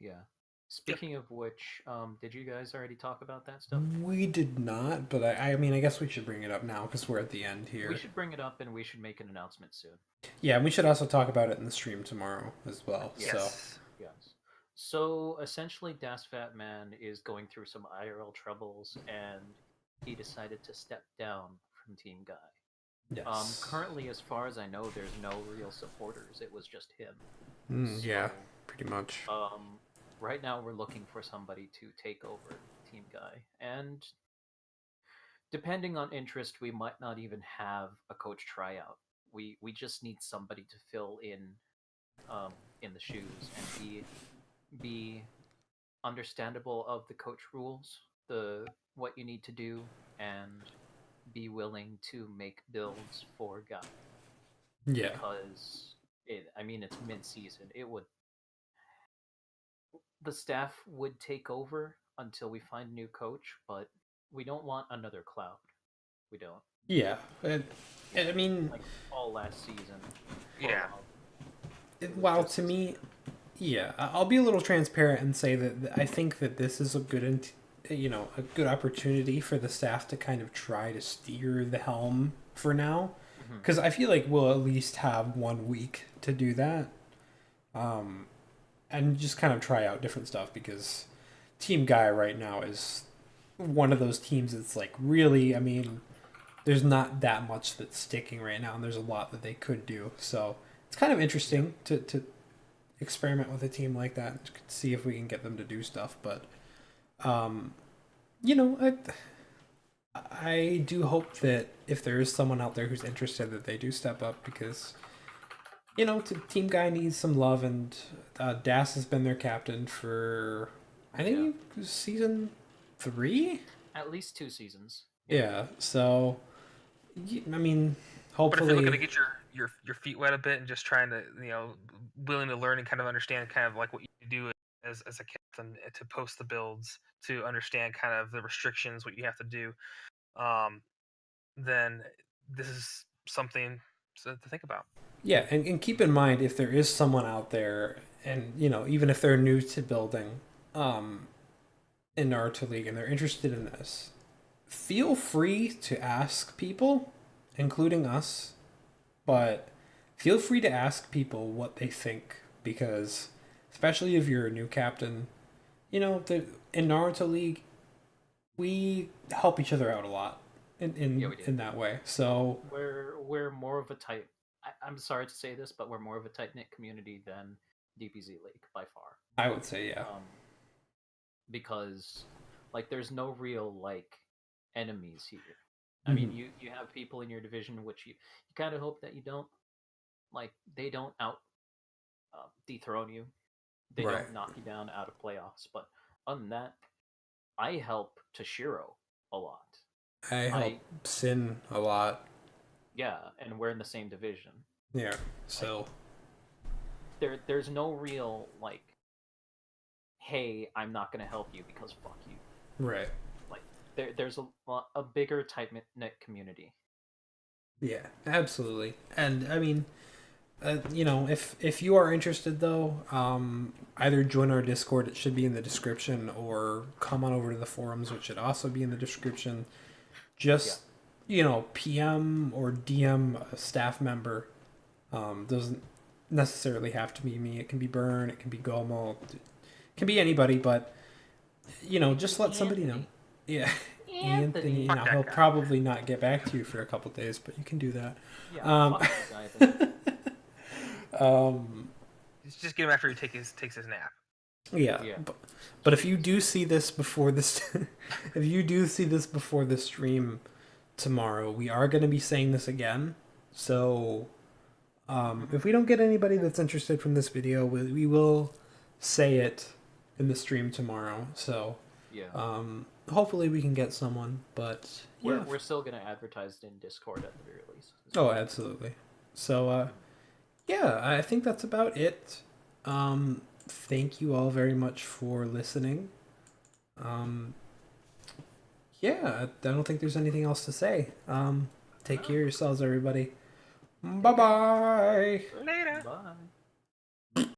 Yeah. Speaking of which, did you guys already talk about that stuff? we did not. But I mean, I guess we should bring it up now because we're at the end here. We should bring it up and we should make an announcement soon. Yeah, and we should also talk about it in the stream tomorrow as well. Yes. So Yes. So essentially, Das Fat Man is going through some IRL troubles, and he decided to step down from Team Guy. yes. Currently, as far as I know, there's no real supporters. It was just him. Yeah, pretty much. Right now, we're looking for somebody to take over Team Guy, and depending on interest, we might not even have a coach tryout. We just need somebody to fill in the shoes and be understandable of the coach rules, what you need to do, and be willing to make builds for Guy. Yeah. Because it's mid-season. The staff would take over until we find a new coach, but we don't want another Cloud. We don't. Yeah, I mean, Like all last season. Yeah. while to me, yeah, I'll be a little transparent and say that I think that this is a good, a good opportunity for the staff to kind of try to steer the helm for now, because I feel like we'll at least have 1 week to do that, and just kind of try out different stuff because Team Guy right now is one of those teams that's like really, I mean, there's not that much that's sticking right now, and there's a lot that they could do. So it's kind of interesting to experiment with a team like that and see if we can get them to do stuff. But, you know, I do hope that if there is someone out there who's interested, that they do step up because, you know, Team Guy needs some love, and Das has been their captain for, I think, season 3? At least 2 seasons. Yeah, so, I mean, But if hopefully... you're looking to get your feet wet a bit and just trying to, willing to learn and kind of understand kind of like what you do as a captain to post the builds, to understand kind of the restrictions, what you have to do, then this is something to think about. Yeah, and keep in mind, if there is someone out there, and, even if they're new to building in Naruto League and they're interested in this, feel free to ask people, including us, but feel free to ask people what they think, because especially if you're a new captain, in Naruto League, we help each other out a lot in that way. So we're more of a tight. I'm sorry to say this, but we're more of a tight knit community than DPZ League by far. I would say, yeah. Because like there's no real like enemies here. I mean, you have people in your division which you kind of hope that you don't they don't out dethrone you. They Right. don't knock you down out of playoffs. But other than that, I help Toshiro a lot. I help Sin a lot. Yeah, and we're in the same division. Yeah, so there's no real like, hey, I'm not gonna help you because fuck you. right. Like there's a bigger tight knit community. Yeah, absolutely. And I mean, if you are interested though, either join our Discord, it should be in the description, or come on over to the forums, which should also be in the description. Just PM or DM a staff member. Doesn't necessarily have to be me. It can be Burn, it can be Gomo, it can be anybody, but just let somebody know. Yeah. Anthony, he'll probably not get back to you for a couple days, but you can do that. Yeah, fuck that guy, Just get him after he takes his nap. Yeah. But if you do see this before this, if you do see this before the stream tomorrow, we are going to be saying this again. So, if we don't get anybody that's interested from this video, we will say it in the stream tomorrow. So, hopefully we can get someone. But we're still going to advertise it in Discord at the very least. Oh, absolutely. So, I think that's about it. Thank you all very much for listening. I don't think there's anything else to say. Take care of yourselves, everybody. Bye-bye. Later. Bye.